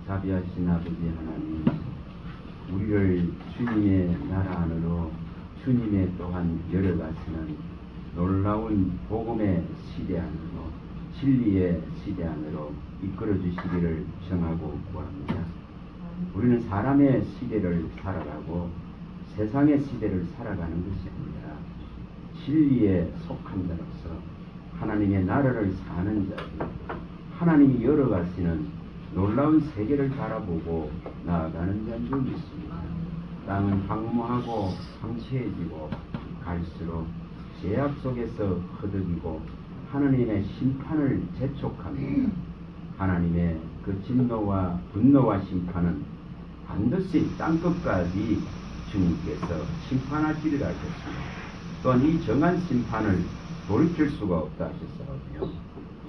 자비하신 아버지 하나님, 우리를 주님의 나라 안으로 주님의 또한 열어가시는 놀라운 복음의 시대 안으로, 진리의 시대 안으로 이끌어 주시기를 청하고 구합니다. 우리는 사람의 시대를 살아가고 세상의 시대를 살아가는 것이 아니라 진리에 속한 자로서 하나님의 나라를 사는 자들, 하나님이 열어가시는 놀라운 세계를 바라보고 나아가는 자인 줄 믿습니다. 땅은 황무하고 황폐해지고 갈수록 죄악 속에서 허덕이고 하나님의 심판을 재촉합니다. 하나님의 그 진노와 분노와 심판은 반드시 땅끝까지 주님께서 심판하시리라 하셨습니다. 또한 이 정한 심판을 돌이킬 수가 없다 하셨사오며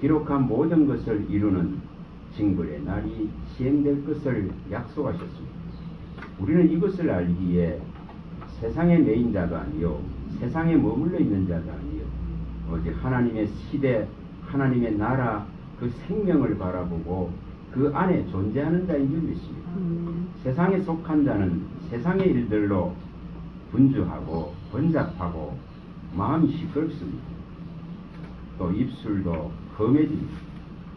기록한 모든 것을 이루는 징벌의 날이 시행될 것을 약속하셨습니다. 우리는 이것을 알기에 세상에 매인 자도 아니요 세상에 머물러 있는 자도 아니요 오직 하나님의 시대, 하나님의 나라, 그 생명을 바라보고 그 안에 존재하는 자인 줄 믿습니다. 세상에 속한 자는 세상의 일들로 분주하고 번잡하고 마음이 시끄럽습니다. 또 입술도 험해집니다.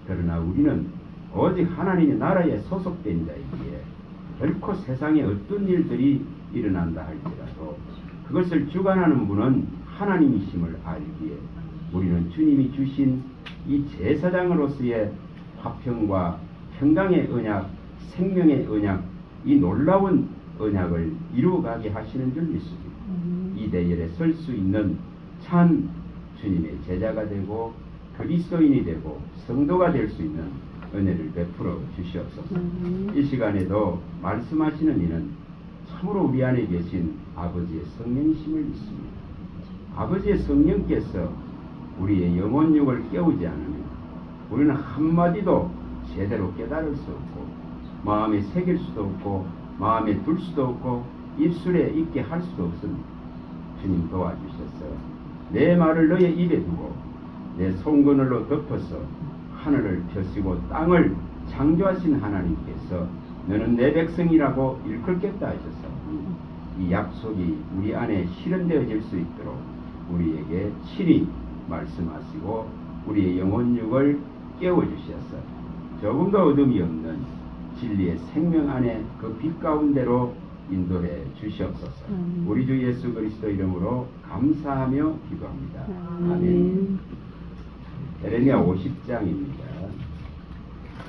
그러나 우리는 오직 하나님의 나라에 소속된 자이기에 결코 세상에 어떤 일들이 일어난다 할지라도 그것을 주관하는 분은 하나님이심을 알기에 우리는 주님이 주신 이 제사장으로서의 화평과 평강의 언약, 생명의 언약, 이 놀라운 언약을 이루어가게 하시는 줄 믿습니다. 이 대열에 설 수 있는 참 주님의 제자가 되고 그리스도인이 되고 성도가 될 수 있는 은혜를 베풀어 주시옵소서. 이 시간에도 말씀하시는 이는 참으로 우리 안에 계신 아버지의 성령이심을 믿습니다. 아버지의 성령께서 우리의 영혼육을 깨우지 않으면 우리는 한마디도 제대로 깨달을 수 없고 마음에 새길 수도 없고 마음에 둘 수도 없고 입술에 있게 할 수도 없습니다. 주님 도와주셔서 내 말을 너의 입에 두고 내 손그늘로 덮어서 하늘을 펴시고 땅을 창조하신 하나님께서 너는 내 백성이라고 일컬겠다 하셔서 이 약속이 우리 안에 실현되어질 수 있도록 우리에게 친히 말씀하시고 우리의 영혼육을 깨워주셔서 조금도 어둠이 없는 진리의 생명 안에 그 빛 가운데로 인도해 주시옵소서. 우리 주 예수 그리스도 이름으로 감사하며 기도합니다. 아멘. 에레미야 50장입니다.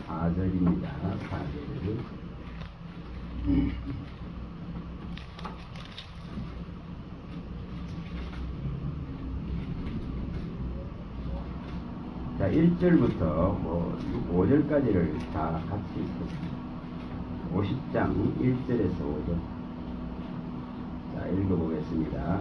4절입니다. 4절을 자, 1절부터 5절까지를 다 같이 읽겠습니다. 50장 1절에서 5절. 자, 읽어보겠습니다.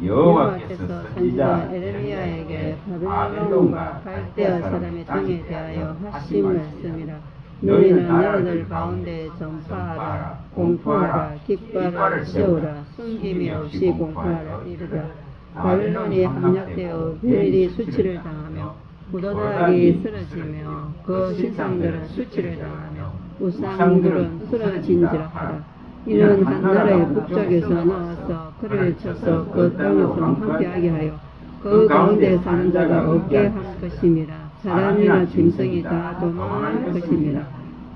여호와께서 선지자 에레미야에게 바벨론과 갈대아 사람의 땅에 대하여 하신 말씀이라. 너희는 나라들 가운데 전파하라, 공포하라, 깃발을 세우라, 숨김이 없이 공포하라. 이르라. 바벨론이 함락되어 벨이 수치를 당하며 무도닥이 쓰러지며 그 신상들은 수치를 당하며 우상들은 쓰러진지라 하라. 이는 한 나라의 북쪽에서 나와서 그를 쳐서 그 땅에서 함께하게 하여 그 가운데 사는 자가 없게 할 것임이라. 사람이나 짐승이 다 도망할 것임이라.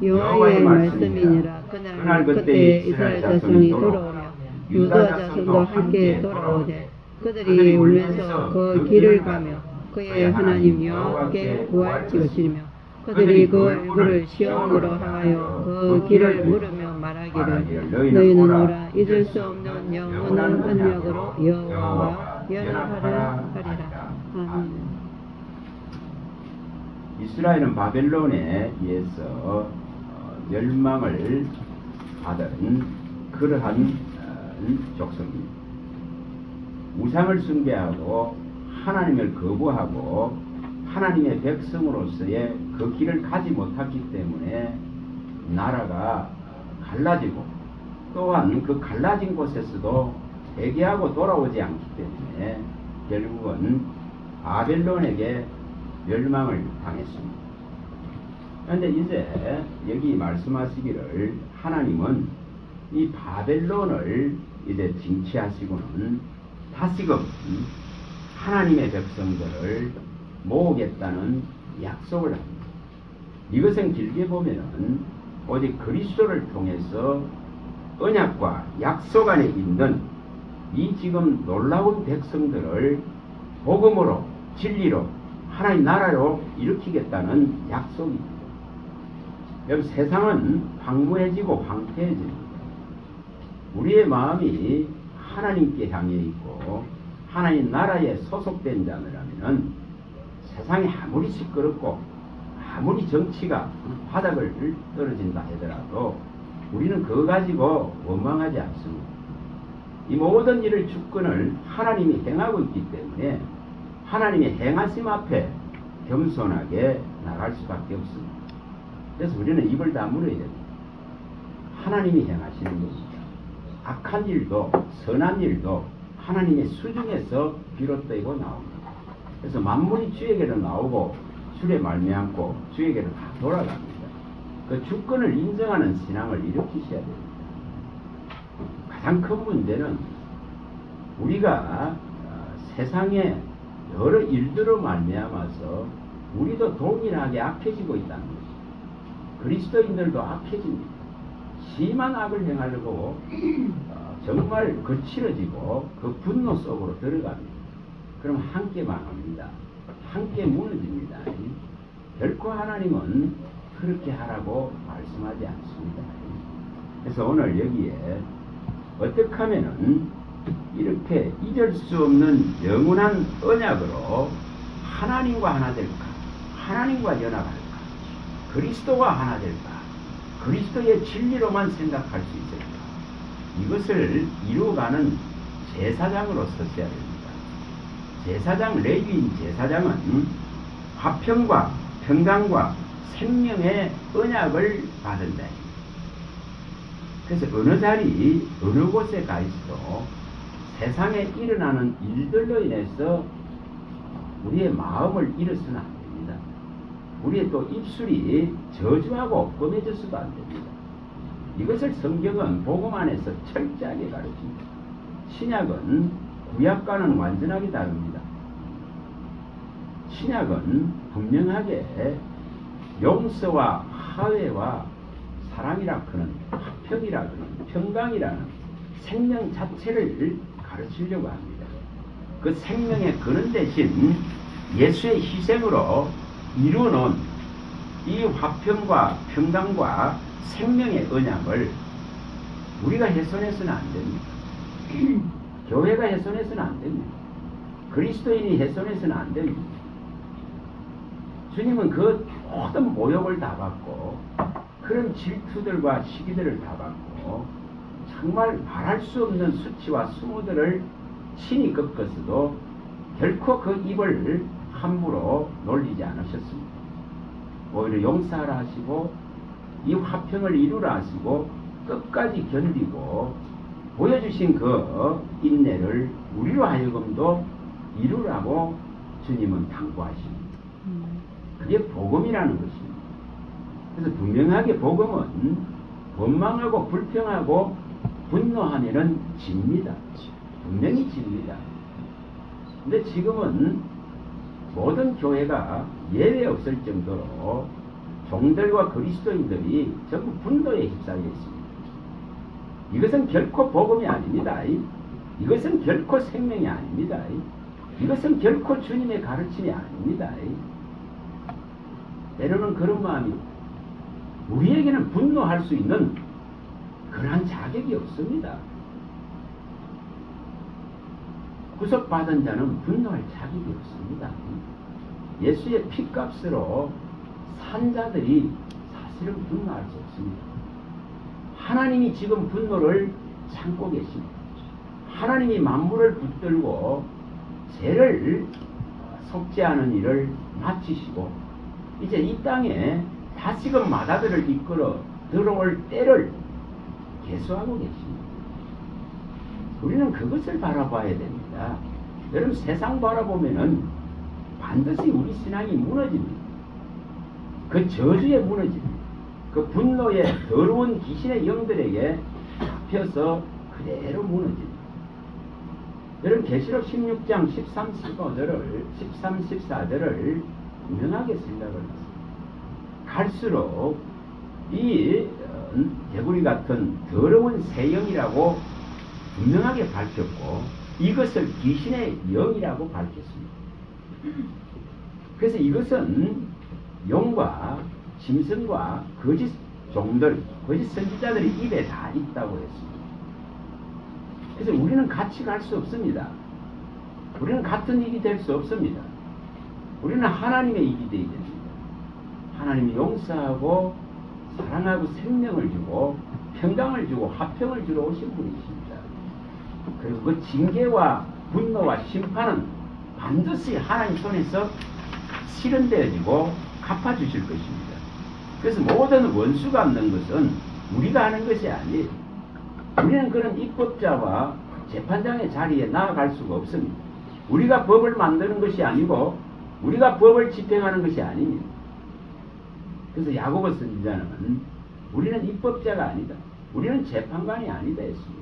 여호와의 말씀이니라. 그날 그때 이스라엘 자손이 돌아오며 유다 자손도 함께 돌아오되 그들이 울면서 그 길을 가며 그의 하나님 여호와께 구할지 것이며 그들이 그 얼굴을 시온으로 향하여 그 길을 물으며 말하기를 너희는 오라. 잊을 수 없는 영원한 언약으로 여호와와 연합하라 하리라. 아멘. 이스라엘은 바벨론에 의해서 멸망을 받은 그러한 족속입니다. 우상을 숭배하고 하나님을 거부하고 하나님의 백성으로서의 그 길을 가지 못했기 때문에 나라가 갈라지고 또한 그 갈라진 곳에서도 회개하고 돌아오지 않기 때문에 결국은 바벨론에게 멸망을 당했습니다. 그런데 이제 여기 말씀하시기를 하나님은 이 바벨론을 이제 징치하시고는 다시금 하나님의 백성들을 모으겠다는 약속을 합니다. 이것은 길게 보면은 오직 그리스도를 통해서 언약과 약속 안에 있는 이 지금 놀라운 백성들을 복음으로 진리로 하나님 나라로 일으키겠다는 약속입니다. 여러분, 세상은 황무해지고 황폐해집니다. 우리의 마음이 하나님께 향해 있고 하나님 나라에 소속된 자라면 세상이 아무리 시끄럽고 아무리 정치가 바닥을 떨어진다 하더라도 우리는 그거 가지고 원망하지 않습니다. 이 모든 일을 주권을 하나님이 행하고 있기 때문에 하나님의 행하심 앞에 겸손하게 나갈 수밖에 없습니다. 그래서 우리는 입을 다물어야 됩니다. 하나님이 행하시는 겁니다. 악한 일도 선한 일도 하나님의 수중에서 비롯되고 나옵니다. 그래서 만물이 주에게로 나오고 주에 말미암고 주에게로 다 돌아갑니다. 그 주권을 인정하는 신앙을 일으키셔야 됩니다. 가장 큰 문제는 우리가 세상에 여러 일들로 말미암아서 우리도 동일하게 악해지고 있다는 것입니다. 그리스도인들도 악해집니다. 심한 악을 행하려고 정말 거칠어지고 그 분노 속으로 들어갑니다. 그럼 함께 망합니다. 함께 무너집니다. 결코 하나님은 그렇게 하라고 말씀하지 않습니다. 그래서 오늘 여기에 어떻게 하면은 이렇게 잊을 수 없는 영원한 언약으로 하나님과 하나 될까? 하나님과 연합할까? 그리스도와 하나 될까? 그리스도의 진리로만 생각할 수 있을까? 이것을 이루어가는 제사장으로 서셔야 됩니다. 제사장, 레위인 제사장은 화평과 평강과 생명의 언약을 받은다. 그래서 어느 자리, 어느 곳에 가 있어도 세상에 일어나는 일들로 인해서 우리의 마음을 잃어서는 안 됩니다. 우리의 또 입술이 저주하고 검해져서도 안 됩니다. 이것을 성경은 복음 안에서 철저하게 가르칩니다. 신약은 구약과는 완전하게 다릅니다. 신약은 분명하게 용서와 화해와 사랑이라 그는 화평이라 그는 평강이라는 생명 자체를 가르치려고 합니다. 그 생명의 근원 대신 예수의 희생으로 이루어놓은 이 화평과 평강과 생명의 언약을 우리가 훼손해서는 안 됩니다. 교회가 훼손해서는 안 됩니다. 그리스도인이 훼손해서는 안 됩니다. 주님은 그 모든 모욕을 다 받고 그런 질투들과 시기들을 다 받고 정말 말할 수 없는 수치와 수모들을 친히 겪었어도 결코 그 입을 함부로 놀리지 않으셨습니다. 오히려 용서하라 하시고 이 화평을 이루라 하시고 끝까지 견디고 보여주신 그 인내를 우리로 하여금도 이루라고 주님은 당부하십니다. 그게 복음이라는 것입니다. 그래서 분명하게 복음은 원망하고 불평하고 분노하면은 집니다. 분명히 집니다. 근데 지금은 모든 교회가 예외 없을 정도로 종들과 그리스도인들이 전부 분노에 휩싸여 있습니다. 이것은 결코 복음이 아닙니다. 이것은 결코 생명이 아닙니다. 이것은 결코 주님의 가르침이 아닙니다. 때로는 그런 마음이 우리에게는 분노할 수 있는 그러한 자격이 없습니다. 구속받은 자는 분노할 자격이 없습니다. 예수의 피값으로 산 자들이 사실은 분노할 수 없습니다. 하나님이 지금 분노를 참고 계십니다. 하나님이 만물을 붙들고 죄를 속죄하는 일을 마치시고 이제 이 땅에 다시금 마다들을 이끌어 들어올 때를 계수하고 계십니다. 우리는 그것을 바라봐야 됩니다. 여러분, 세상 바라보면은 반드시 우리 신앙이 무너집니다. 그 저주에 무너집니다. 그 분노의 더러운 귀신의 영들에게 잡혀서 그대로 무너집니다. 여러분 계시록 16장 13, 14절을 분명하게 생각을 했습니다. 갈수록 이 개구리 같은 더러운 새 영이라고 분명하게 밝혔고 이것을 귀신의 영이라고 밝혔습니다. 그래서 이것은 용과 짐승과 거짓 종들, 거짓 선지자들의 입에 다 있다고 했습니다. 그래서 우리는 같이 갈 수 없습니다. 우리는 같은 입이 될 수 없습니다. 우리는 하나님의 입이 되어야 됩니다. 하나님이 용서하고 사랑하고 생명을 주고 평강을 주고 화평을 주러 오신 분이십니다. 그리고 그 징계와 분노와 심판은 반드시 하나님 손에서 실현되어지고 갚아주실 것입니다. 그래서 모든 원수 갚는 것은 우리가 하는 것이 아니에요. 우리는 그런 입법자와 재판장의 자리에 나아갈 수가 없습니다. 우리가 법을 만드는 것이 아니고 우리가 법을 집행하는 것이 아닙니다. 그래서 야고보 선지자는 우리는 입법자가 아니다. 우리는 재판관이 아니다 했습니다.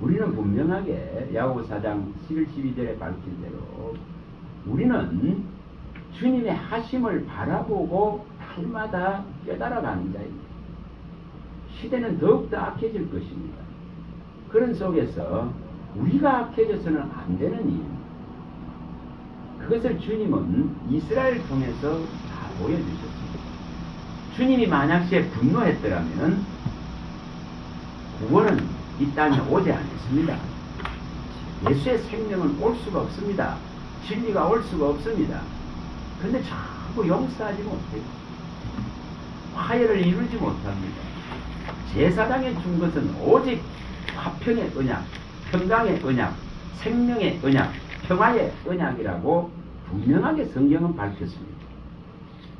우리는 분명하게 야고보 4장 11, 12절에 밝힌 대로 우리는 주님의 하심을 바라보고 날마다 깨달아가는 자입니다. 시대는 더욱더 악해질 것입니다. 그런 속에서 우리가 악해져서는 안 되는 일입니다. 그것을 주님은 이스라엘을 통해서 다 보여주셨습니다. 주님이 만약에 분노했더라면 구원은 이 땅에 오지 않았습니다. 예수의 생명은 올 수가 없습니다. 진리가 올 수가 없습니다. 그런데 자꾸 용서하지 못해요. 화해를 이루지 못합니다. 제사장에 준 것은 오직 화평의 언약, 평강의 언약, 생명의 언약, 평화의 언약이라고 분명하게 성경은 밝혔습니다.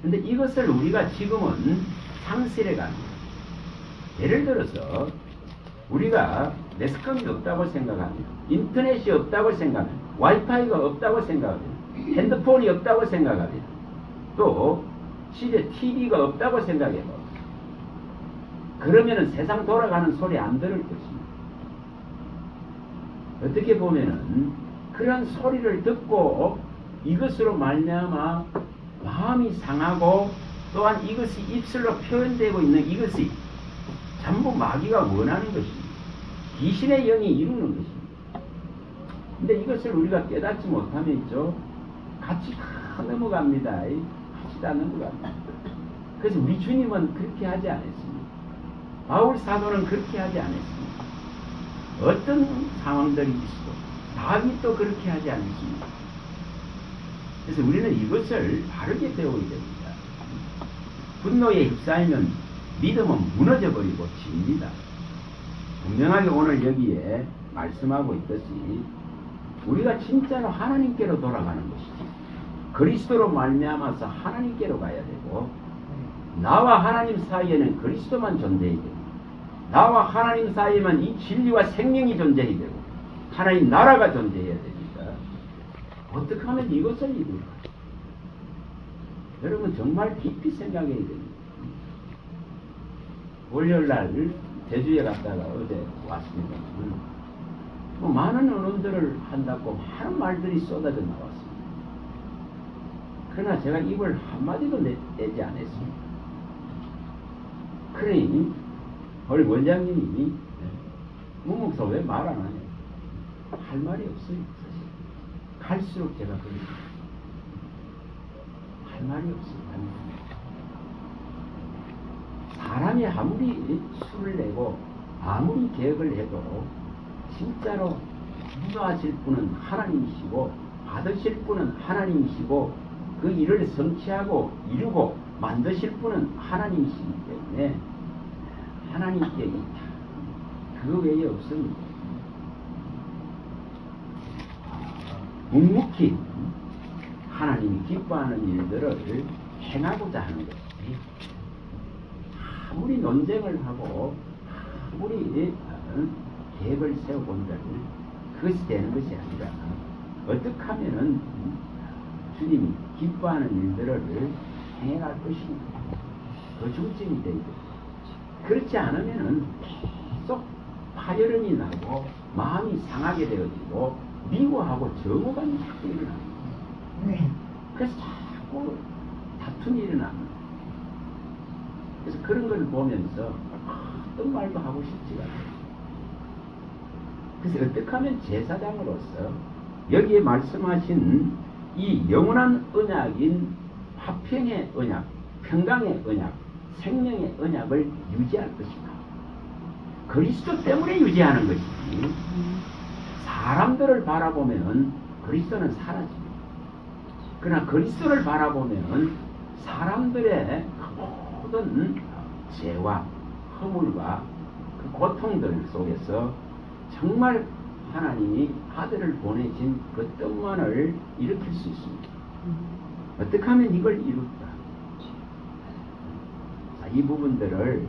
그런데 이것을 우리가 지금은 상실해 갑니다. 예를 들어서 우리가 매스컴이 없다고 생각합니다. 인터넷이 없다고 생각합니다. 와이파이가 없다고 생각합니다. 핸드폰이 없다고 생각합니다. 또 집에 TV가 없다고 생각해요. 그러면은 세상 돌아가는 소리 안 들을 것입니다. 어떻게 보면은 그런 소리를 듣고 이것으로 말미암아 마음이 상하고 또한 이것이 입술로 표현되고 있는 이것이 전부 마귀가 원하는 것입니다. 귀신의 영이 이루는 것입니다. 근데 이것을 우리가 깨닫지 못하면 있죠. 같이 다 넘어갑니다. 같이 다 넘어갑니다. 그래서 우리 주님은 그렇게 하지 않았습니다. 바울 사도는 그렇게 하지 않았습니다. 어떤 상황들이 있어도 다윗도 그렇게 하지 않았습니다. 그래서 우리는 이것을 바르게 배워야 됩니다. 분노에 휩싸이면 믿음은 무너져버리고 집니다. 분명하게 오늘 여기에 말씀하고 있듯이 우리가 진짜로 하나님께로 돌아가는 것이지 그리스도로 말미암아서 하나님께로 가야 되고 나와 하나님 사이에는 그리스도만 존재해야 됩니다. 나와 하나님 사이에만 이 진리와 생명이 존재해야 되고 하나님 나라가 존재해야 됩니다. 어떻게 하면 이것을 이룰까? 여러분 정말 깊이 생각해야 됩니다. 월요일날 제주에 갔다가 어제 왔습니다. 많은 언론들을 한다고 많은 말들이 쏟아져 나왔습니다. 그러나 제가 입을 한마디도 내지 않았습니다. 그러니 우리 원장님이 목사 왜 말 안 하냐? 할 말이 없어요. 사실. 갈수록 제가 그럽니다. 할 말이 없어요. 사람이 아무리 수를 내고 아무리 계획을 해도 진짜로 인도하실 분은 하나님이시고 받으실 분은 하나님이시고 그 일을 성취하고 이루고 만드실 분은 하나님이시기 때문에 하나님께 그 외에 없습니다. 묵묵히 하나님이 기뻐하는 일들을 행하고자 하는 것이지 아무리 논쟁을 하고 아무리 계획을 세워본다면 그것이 되는 것이 아니라 어떻게 하면은 주님이 기뻐하는 일들을 행해갈 것입니다. 그 중점이 되죠. 그렇지 않으면은 계속 파열음이 나고 마음이 상하게 되어지고 미워하고 정오감이 자꾸 일어납니다. 그래서 자꾸 다툼이 일어납니다. 그래서 그런 걸 보면서 어떤 말도 하고 싶지가 않아요. 그래서 어떻게 하면 제사장으로서 여기에 말씀하신 이 영원한 언약인 화평의 언약, 평강의 언약, 생명의 언약을 유지할 것인가? 그리스도 때문에 유지하는 것이지. 사람들을 바라보면 그리스도는 사라집니다. 그러나 그리스도를 바라보면 사람들의 모든 죄와 허물과 그 고통들 속에서 정말 하나님이 아들을 보내신 그 뜻만을 일으킬 수 있습니다. 어떻게 하면 이걸 이룰까? 자, 이 부분들을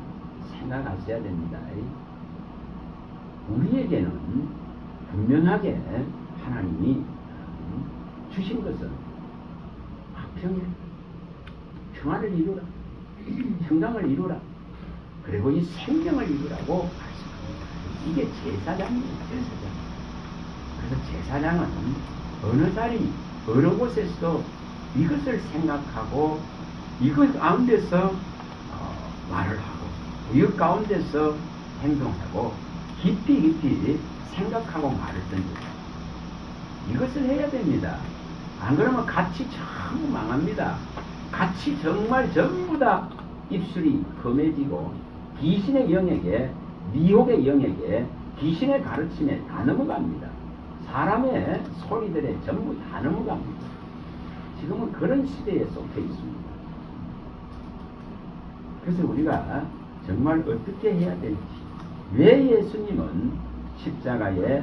생각하셔야 됩니다. 우리에게는 분명하게 하나님이 주신 것은 화평에 평화를 이루라, 평강을 이루라, 그리고 이 생명을 이루라고 말씀합니다. 이게 제사장입니다. 제사장. 그래서 제사장은 어느 자리 어느 곳에서도 이것을 생각하고 이것 가운데서 말을 하고 이것 가운데서 행동하고 깊이 생각하고 말을 던지고 이것을 해야 됩니다. 안 그러면 같이 전부 망합니다. 같이 정말 전부 다 입술이 검해지고 귀신의 영역에, 미혹의 영역에, 귀신의 가르침에 다 넘어갑니다. 사람의 소리들에 전부 다 넘어갑니다. 지금은 그런 시대에 속해 있습니다. 그래서 우리가 정말 어떻게 해야 될지, 왜 예수님은 십자가에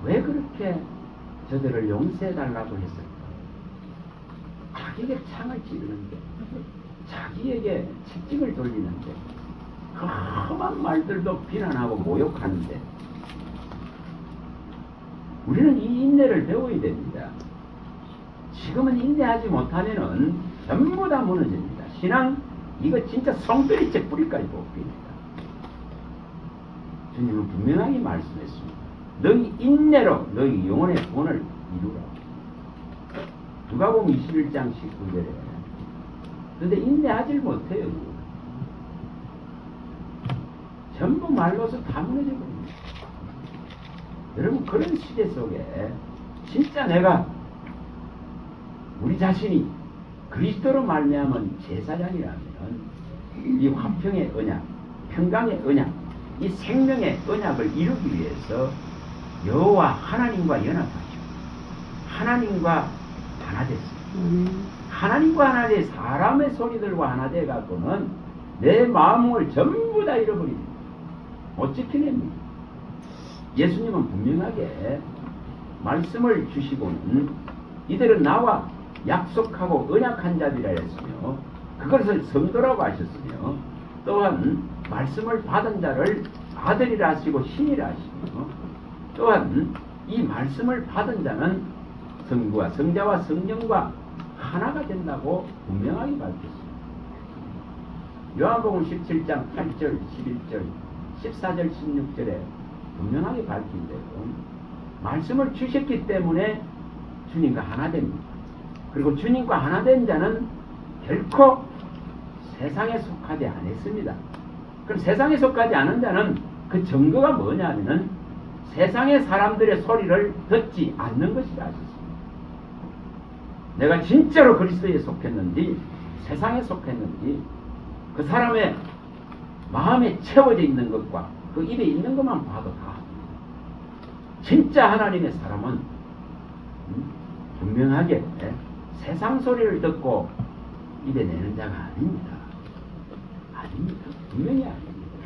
왜 그렇게 저들을 용서해달라고 했을까? 자기에게 창을 찌르는데, 자기에게 채찍을 돌리는데, 그 험한 말들도 비난하고 모욕하는데, 우리는 이 인내를 배워야 됩니다. 지금은 인내하지 못하면은 전부 다 무너집니다. 신앙, 이거 진짜 성도리째 뿌리까지 뽑힙니다. 주님은 분명하게 말씀했습니다. 너희 인내로 너희 영혼의 구원을 이루라. 누가복음 21장 19절에. 그런데 인내하지 못해요. 전부 말로서 다 무너져 버립니다. 여러분, 그런 시대 속에 진짜 내가 우리 자신이 그리스도로 말미암은 제사장이라면 이 화평의 언약, 평강의 언약, 이 생명의 언약을 이루기 위해서 여호와 하나님과 연합하시고 하나님과 하나 됐습니다. 하나님과 하나 돼 사람의 소리들과 하나 돼 갖고는 내 마음을 전부 다 잃어버립니다. 못 지켜냅니다. 예수님은 분명하게 말씀을 주시고는 이들은 나와 약속하고 언약한 자들이라 했으며 그것을 성도라고 하셨으며 또한 말씀을 받은 자를 아들이라 하시고 신이라 하시며 또한 이 말씀을 받은 자는 성부와 성자와 성령과 하나가 된다고 분명하게 밝혔습니다. 요한복음 17장 8절, 11절, 14절, 16절에 분명하게 밝힌 대로 말씀을 주셨기 때문에 주님과 하나 됩니다. 그리고 주님과 하나 된 자는 결코 세상에 속하지 않았습니다. 그럼 세상에 속하지 않은 자는 그 증거가 뭐냐 하면은 세상의 사람들의 소리를 듣지 않는 것이라 하셨습니다. 내가 진짜로 그리스도에 속했는지 세상에 속했는지 그 사람의 마음에 채워져 있는 것과 그 입에 있는 것만 봐도 다 진짜 하나님의 사람은 분명하게 세상 소리를 듣고 입에 내는 자가 아닙니다. 아닙니다. 분명히 아닙니다.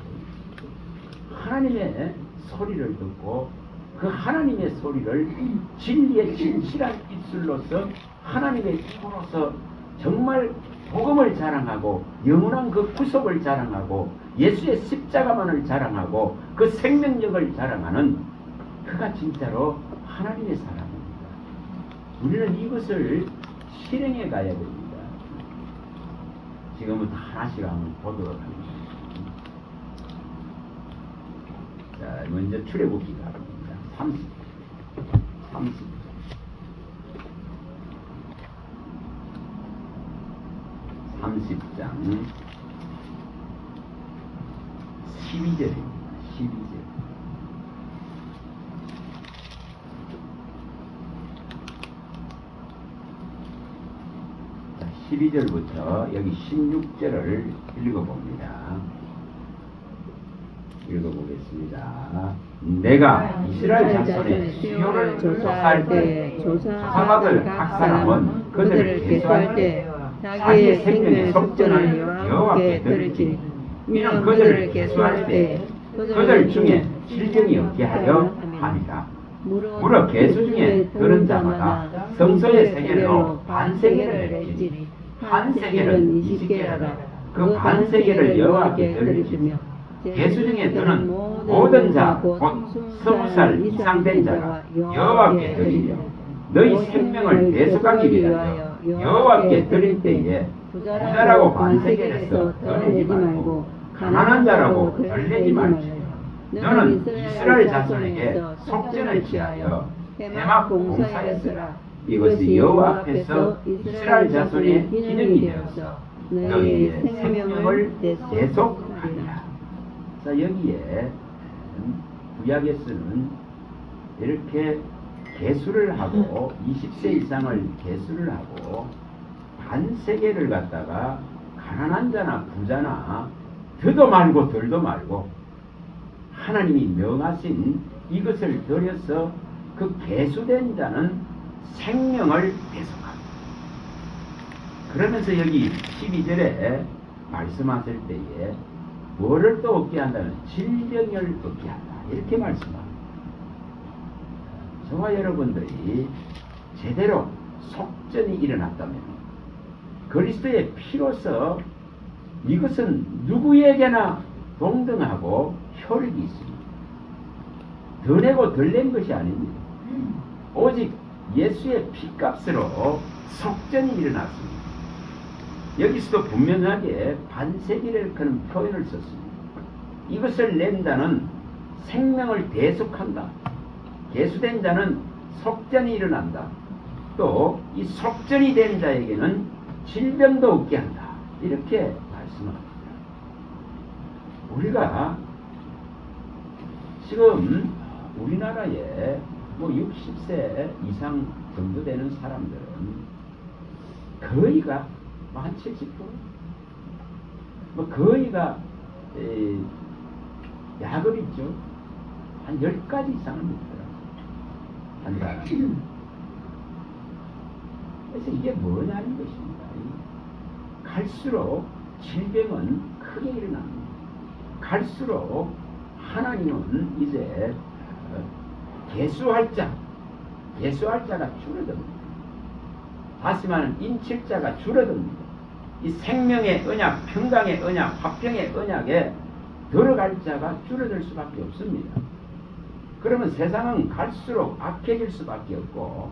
하나님의 소리를 듣고 그 하나님의 소리를 진리의 진실한 입술로서 하나님의 입으로서 정말 복음을 자랑하고 영원한 그 구속을 자랑하고 예수의 십자가만을 자랑하고 그 생명력을 자랑하는 그가 진짜로 하나님의 사람입니다. 우리는 이것을 실행해 가야 됩니다. 지금부터 하나씩 한번 보도록 하겠습니다. 자, 먼저 출애굽기가 합니다. 30장 12절입니다. 12절. 자, 12절부터 여기 16절을 읽어봅니다. 읽어보겠습니다. 내가 이스라엘 자손의 수요를 조사할 때 조사받을 각 사람은 그들을 계수할 때 자기의 생명의 속전을 여호와께 드릴지니 이는 그들을 계수할 때 그들 중에 질병이 없게 하려 함이라. 무릇 계수 중에 들은 자마다 성소의 세겔로 반세겔을 낼지니 한 세겔은 20개라라. 그 반세겔을 여호와께 드릴지며 계수 중에 드는 모든 자 곧 20살 이상 된 자가 여호와께 드리려. 너희 생명을 대속하기 위하여 여호와께 드릴 때에 부자라고 반세겔에서 더 내지 말고 가난한 자라고 덜 내지 말지며 너는 이스라엘 자손에게 속전을 취하여 회막 봉사했으라. 이것이 여호와 앞에서 이스라엘 자손의 기능이 되어서 너희의 생명을 대속하리라. 자, 여기에 구약에서는 이렇게 계수를 하고 20세 이상을 계수를 하고 반세계를 갖다가 가난한 자나 부자나 더도 말고 덜도 말고 하나님이 명하신 이것을 들여서 그 계수된 자는 생명을 대속합니다. 그러면서 여기 12절에 말씀하실 때에 뭐를 또 얻게 한다면 질병을 얻게 한다 이렇게 말씀합니다. 저와 여러분들이 제대로 속전이 일어났다면 그리스도의 피로서 이것은 누구에게나 동등하고 효력이 있습니다. 더 내고 덜 낸 것이 아닙니다. 오직 예수의 피값으로 속전이 일어났습니다. 여기서도 분명하게 반세기를 그런 표현을 썼습니다. 이것을 낸다는 생명을 대속한다. 계수된 자는 속전이 일어난다. 또 이 속전이 된 자에게는 질병도 없게 한다. 이렇게 말씀합니다. 우리가 지금 우리나라에 뭐 60세 이상 정도 되는 사람들은 거의가 한 70%? 뭐 거의가 약을 있죠. 한 10가지 이상은 있더라고요. 한 사람. 그래서 이게 뭐냐는 것입니다. 갈수록 질병은 크게 일어납니다. 갈수록 하나님은 이제 계수할 자가 줄어듭니다. 다시 말하면 인칠자가 줄어듭니다. 이 생명의 언약, 평강의 언약, 화평의 언약에 들어갈 자가 줄어들 수밖에 없습니다. 그러면 세상은 갈수록 악해질 수밖에 없고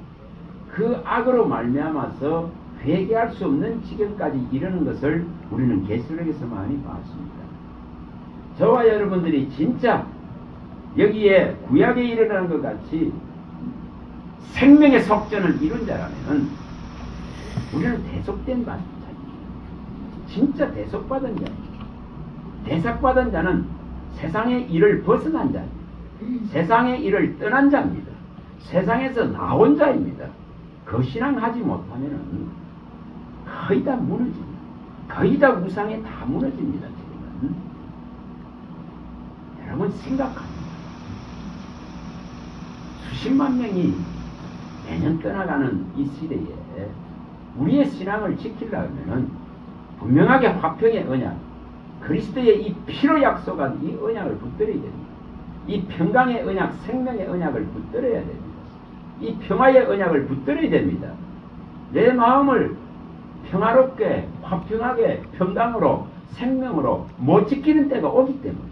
그 악으로 말미암아서 회개할 수 없는 지경까지 이르는 것을 우리는 계시록에서 많이 봤습니다. 저와 여러분들이 진짜 여기에 구약에 일어나는 것 같이 생명의 속전을 이룬 자라면 우리는 대속된 자입니다. 진짜 대속받은 자입니다. 대속받은 자는 세상의 일을 벗어난 자입니다. 세상의 일을 떠난 자입니다. 세상에서 나온 자입니다. 그 신앙하지 못하면 거의 다 무너집니다. 거의 다 우상에 다 무너집니다. 지금은 여러분 생각합니다. 수십만 명이 매년 떠나가는 이 시대에 우리의 신앙을 지키려면 분명하게 화평의 언약, 그리스도의 이 피로 약속한 이 언약을 붙들어야 됩니다. 이 평강의 언약, 생명의 언약을 붙들어야 됩니다. 이 평화의 언약을 붙들어야 됩니다. 내 마음을 평화롭게, 화평하게, 평강으로, 생명으로 못 지키는 때가 오기 때문에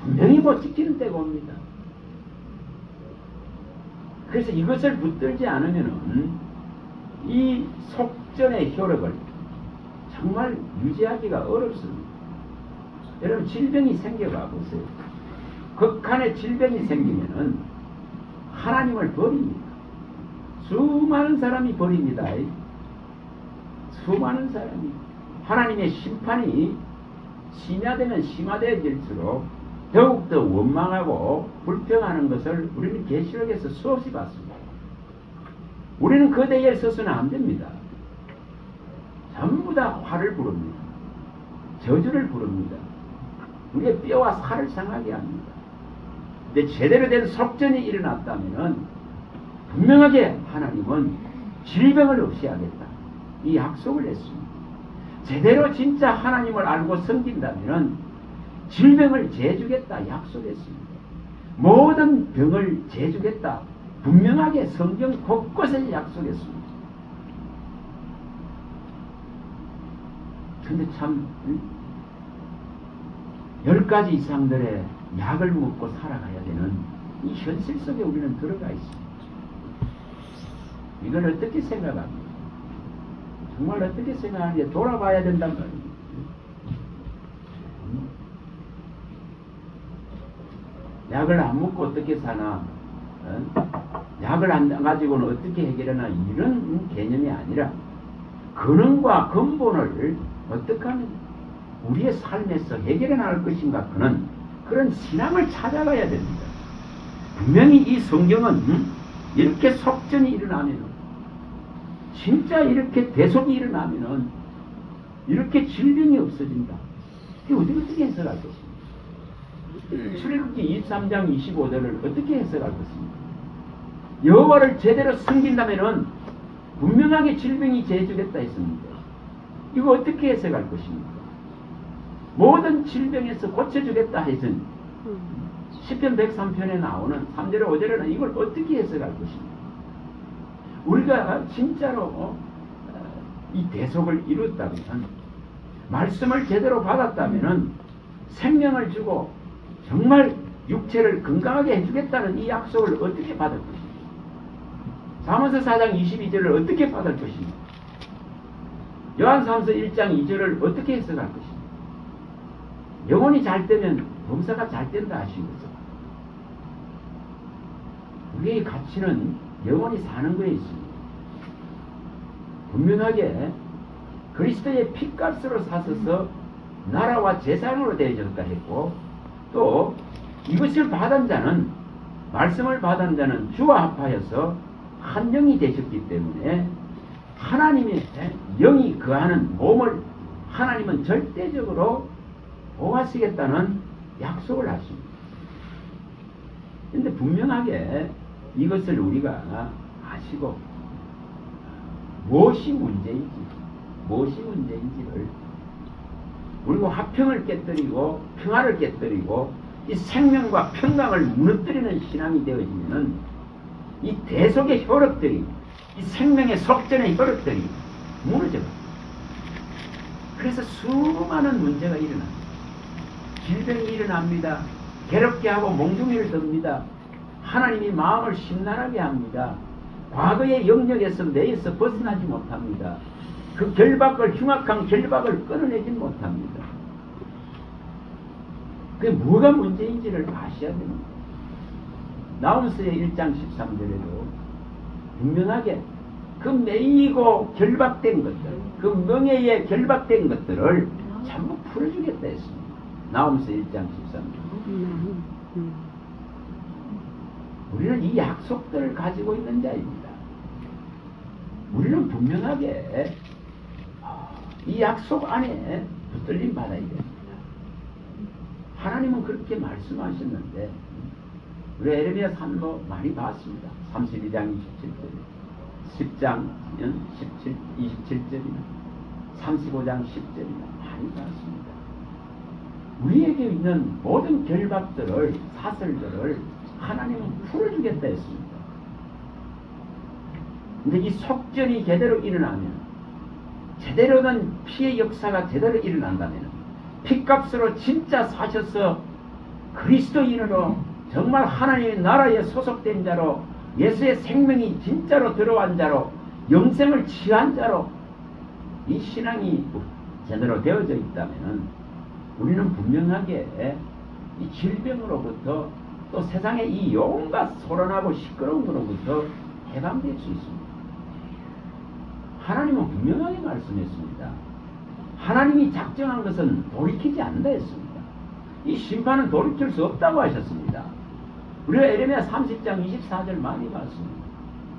분명히 못 지키는 때가 옵니다. 그래서 이것을 붙들지 않으면 이 속전의 효력을 정말 유지하기가 어렵습니다. 여러분 질병이 생겨봐 보세요. 극한의 질병이 생기면은 하나님을 버립니다. 수많은 사람이 버립니다. 수많은 사람이. 하나님의 심판이 심야되면 심화되어질수록 더욱더 원망하고 불평하는 것을 우리는 계시록에서 수없이 봤습니다. 우리는 그 대에 서서는 안 됩니다. 전부 다 화를 부릅니다. 저주를 부릅니다. 우리의 뼈와 살을 상하게 합니다. 근데 제대로 된 속전이 일어났다면 분명하게 하나님은 질병을 없이 하겠다. 이 약속을 했습니다. 제대로 진짜 하나님을 알고 섬긴다면 질병을 제주겠다 약속했습니다. 모든 병을 제주겠다. 분명하게 성경 곳곳에 약속했습니다. 근데 참 10가지 이상들의 약을 먹고 살아가야 되는 이 현실 속에 우리는 들어가 있습니다. 이걸 어떻게 생각합니까? 정말 어떻게 생각하는지 돌아봐야 된단 말입니다. 약을 안 먹고 어떻게 사나, 약을 안 가지고는 어떻게 해결하나, 이런 개념이 아니라 근원과 근본을 어떻게 하면 우리의 삶에서 해결해 나갈 것인가 하는 그런 신앙을 찾아가야 됩니다. 분명히 이 성경은 이렇게 속전이 일어나면, 진짜 이렇게 대속이 일어나면 이렇게 질병이 없어진다. 이게 어떻게 해석할 것입니까? 출애굽기 23장 25절을 어떻게 해석할 것입니까? 여호와를 제대로 섬긴다면 분명하게 질병이 제주겠다 했습니다. 이거 어떻게 해석할 것입니까? 모든 질병에서 고쳐주겠다 했은 시편 103편에 나오는 3절에 5절에는 이걸 어떻게 해석할 것입니까? 우리가 진짜로 이 대속을 이뤘다면, 말씀을 제대로 받았다면 생명을 주고 정말 육체를 건강하게 해주겠다는 이 약속을 어떻게 받을 것입니까? 잠언서 4장 22절을 어떻게 받을 것입니까? 요한사도서 1장 2절을 어떻게 해석할 것입니까? 영혼이 잘 되면 범사가 잘 된다 하신 거죠. 우리의 가치는 영혼이 사는 거에 있습니다. 분명하게 그리스도의 핏값으로 사셔서 나라와 재산으로 되어졌다 했고, 또 이것을 받은 자는, 말씀을 받은 자는 주와 합하여서 한 영이 되셨기 때문에 하나님의 영이 거하는 몸을 하나님은 절대적으로 보호하시겠다는 약속을 하십니다. 그런데 분명하게 이것을 우리가 아시고 무엇이 문제인지를 우리가 화평을 깨뜨리고 평화를 깨뜨리고 이 생명과 평강을 무너뜨리는 신앙이 되어지면은 이 대속의 효력들이, 이 생명의 속전의 효력들이 무너져요. 그래서 수많은 문제가 일어납니다. 질병이 일어납니다. 괴롭게 하고 몽둥이를 듭니다. 하나님이 마음을 심란하게 합니다. 과거의 영역에서 내에서 벗어나지 못합니다. 그 결박을, 흉악한 결박을 끊어내지 못합니다. 그게 뭐가 문제인지를 아셔야 됩니다. 나홈스의 1장 13절에도 분명하게 그 매이고 결박된 것들, 그 명예에 결박된 것들을 전부 풀어주겠다 했습니다. 나홈스 1장 13절. 우리는 이 약속들을 가지고 있는 자입니다. 우리는 분명하게 이 약속 안에 붙들림 받아야 됩니다. 하나님은 그렇게 말씀하셨는데, 우리 에레미야 산모 많이 봤습니다. 32장 27절, 10장 17, 27절이나 35장 10절이나 많이 봤습니다. 우리에게 있는 모든 결박들을, 사슬들을 하나님은 풀어주겠다 했습니다. 근데 이 속전이 제대로 일어나면, 제대로 된 피의 역사가 제대로 일어난다면, 핏값으로 진짜 사셔서 그리스도인으로 정말 하나님의 나라에 소속된 자로, 예수의 생명이 진짜로 들어간 자로, 영생을 취한 자로 이 신앙이 제대로 되어져 있다면은 우리는 분명하게 이 질병으로부터 또 세상의 이 온갖 소란하고 시끄러움으로부터 해방될 수 있습니다. 하나님은 분명하게 말씀했습니다. 하나님이 작정한 것은 돌이키지 않는다 했습니다. 이 심판은 돌이킬 수 없다고 하셨습니다. 우리가 에레미야 30장 24절 많이 봤습니다.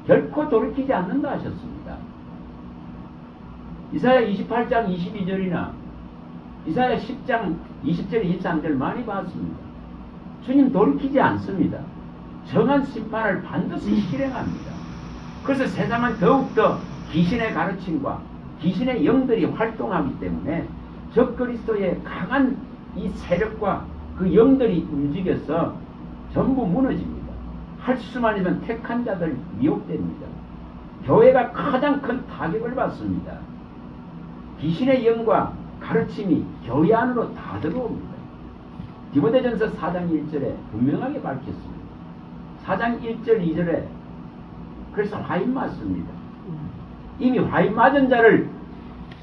결코 돌이키지 않는다 하셨습니다. 이사야 28장 22절이나 이사야 10장 20절 23절 많이 봤습니다. 주님 돌이키지 않습니다. 정한 심판을 반드시 실행합니다. 그래서 세상은 더욱더 귀신의 가르침과 귀신의 영들이 활동하기 때문에 적그리스도의 강한 이 세력과 그 영들이 움직여서 전부 무너집니다. 할 수만 있는 택한 자들 미혹됩니다. 교회가 가장 큰 타격을 받습니다. 귀신의 영과 가르침이 교회 안으로 다 들어옵니다. 디모데전서 4장 1절에 분명하게 밝혔습니다. 4장 1절 2절에 그래서 화인 맞습니다. 이미 화인 맞은 자를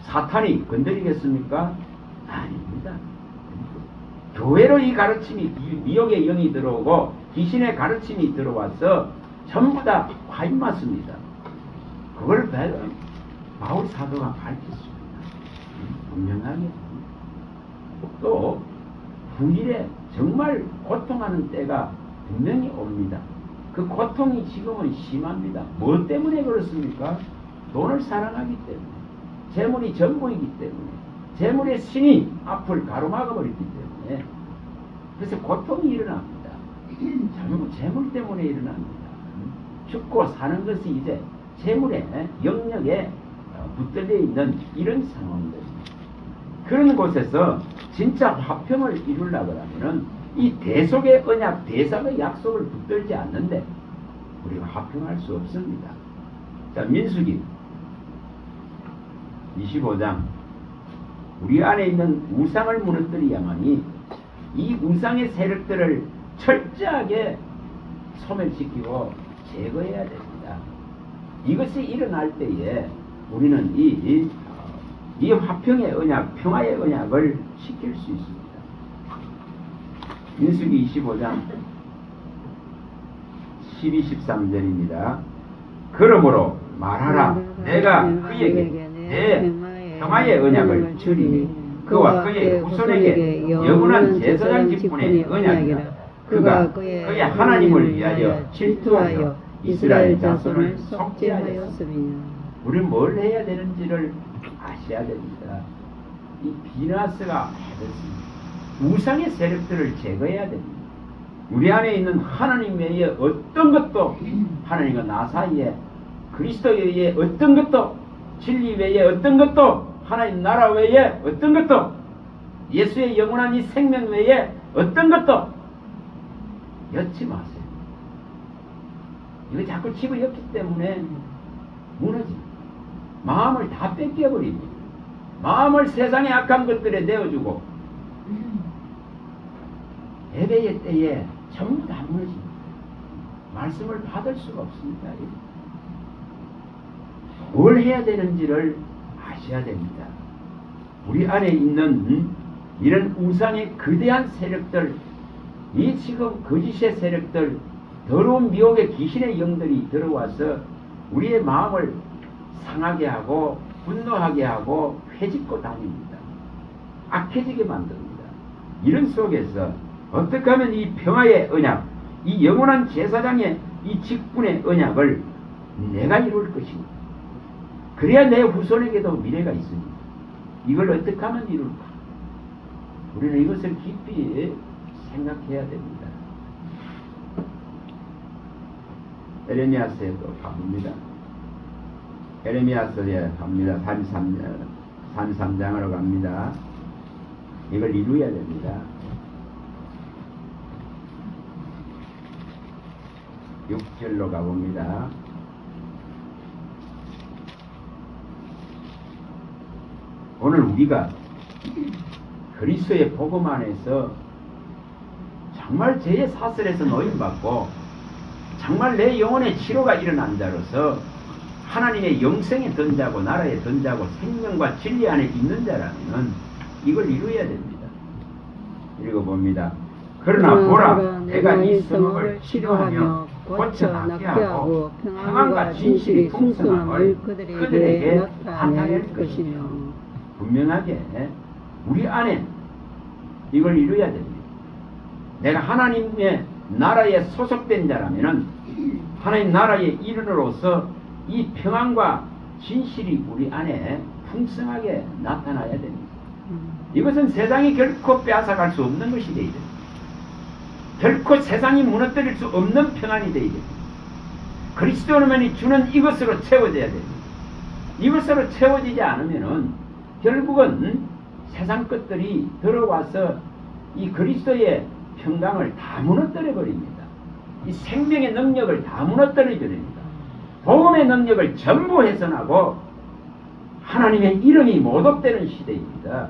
사탄이 건드리겠습니까? 아닙니다. 교회로 이 가르침이 미혹의 영이 들어오고 귀신의 가르침이 들어와서 전부 다 화인 맞습니다. 그걸 바울 사도가 밝혔습니다. 분명하게. 또 후일에 정말 고통하는 때가 분명히 옵니다. 그 고통이 지금은 심합니다. 뭐 때문에 그렇습니까? 돈을 사랑하기 때문에, 재물이 전부이기 때문에, 재물의 신이 앞을 가로막아버리기 때문에, 그래서 고통이 일어납니다. 전부 재물 때문에 일어납니다. 죽고 사는 것이 이제 재물의 영역에 붙들려 있는 이런 상황들입니다. 그런 곳에서 진짜 화평을 이루려고 하면은 이 대속의 언약, 대상의 약속을 붙들지 않는데 우리가 화평할 수 없습니다. 자, 민수기 25장 우리 안에 있는 우상을 무너뜨려야만이 이 우상의 세력들을 철저하게 소멸시키고 제거해야 됩니다. 이것이 일어날 때에 우리는 이 화평의 언약, 평화의 언약을 시킬 수 있습니다. 민수기 25장 12, 13절입니다. 그러므로 말하라. 내가 그에게 내 평화의 언약을 주리니 그와 그의 후손에게 영원한 제사장 직분의 언약이라. 그가 그의 하나님을 위하여 질투하여 이스라엘 자손을 속죄하였으며. 우리는 뭘 해야 되는지를 아셔야 됩니다. 이 비나스가 해졌습니다. 우상의 세력들을 제거해야 됩니다. 우리 안에 있는 하나님 외에 어떤 것도, 하나님과 나 사이에 그리스도 외에 어떤 것도, 진리 외에 어떤 것도, 하나님 나라 외에 어떤 것도, 예수의 영원한 이 생명 외에 어떤 것도 엮지 마세요. 이거 자꾸 집어였기 때문에 무너집니다. 마음을 다 뺏겨버립니다. 마음을 세상의 악한 것들에 내어주고 예배의 때에 전부 다 무너집니다. 말씀을 받을 수가 없습니다. 뭘 해야 되는지를 아셔야 됩니다. 우리 안에 있는 이런 우상의 거대한 세력들, 이 지금 거짓의 세력들, 더러운 미혹의 귀신의 영들이 들어와서 우리의 마음을 상하게 하고 분노하게 하고 회짓고 다닙니다. 악해지게 만듭니다. 이런 속에서 어떻게 하면 이 평화의 언약, 이 영원한 제사장의 이 직분의 언약을 내가 이룰 것인가? 그래야 내 후손에게도 미래가 있습니다. 이걸 어떻게 하면 이룰까? 우리는 이것을 깊이 생각해야 됩니다. 에레미야서에도 갑니다. 에레미야서에 갑니다. 33장으로 갑니다. 이걸 이루어야 됩니다. 6절로 가봅니다. 오늘 우리가 그리스도의 복음 안에서 정말 죄의 사슬에서 노임받고 정말 내 영혼의 치료가 일어난 자로서 하나님의 영생에 든 자고 나라에 든 자고 생명과 진리 안에 있는 자라면 이걸 이루어야 됩니다. 읽어봅니다. 그러나 보라, 내가 이 성읍을 치료하며 고쳐 낫게 하고 평안과 진실이 풍성함을 그들에게 나타낼 것이며. 분명하게 우리 안에 이걸 이루어야 됩니다. 내가 하나님의 나라에 소속된 자라면은 하나님 나라의 일원으로서 이 평안과 진실이 우리 안에 풍성하게 나타나야 됩니다. 이것은 세상이 결코 빼앗아갈 수 없는 것이 되어야 됩니다. 결코 세상이 무너뜨릴 수 없는 평안이 되어야 됩니다. 그리스도만이 주는 이것으로 채워져야 됩니다. 이것으로 채워지지 않으면은 결국은 세상 것들이 들어와서 이 그리스도의 평강을 다 무너뜨려 버립니다. 이 생명의 능력을 다 무너뜨려 버립니다. 복음의 능력을 전부 훼손하고 하나님의 이름이 모독되는 시대입니다.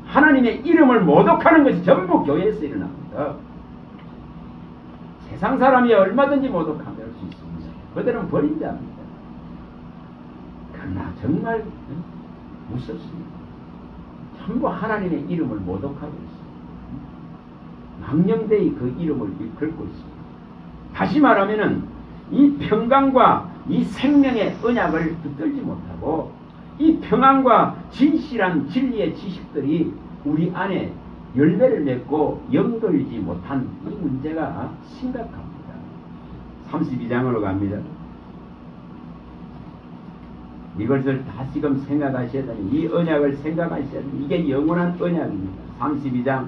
하나님의 이름을 모독하는 것이 전부 교회에서 일어납니다. 세상 사람이 얼마든지 모독할 수 있습니다. 그들은 버린 자입니다. 그러나 정말 무섭습니다. 전부 하나님의 이름을 모독하고 있습니다. 망령되이 그 이름을 긁고 있습니다. 다시 말하면은 이 평강과 이 생명의 언약을 붙들지 못하고 이 평안과 진실한 진리의 지식들이 우리 안에 열매를 맺고 영돌지 못한 이 문제가 심각합니다. 32장으로 갑니다. 이것을 다시금 생각하셔야 됩니다. 이 언약을 생각하셔야 됩니다. 이게 영원한 언약입니다. 32장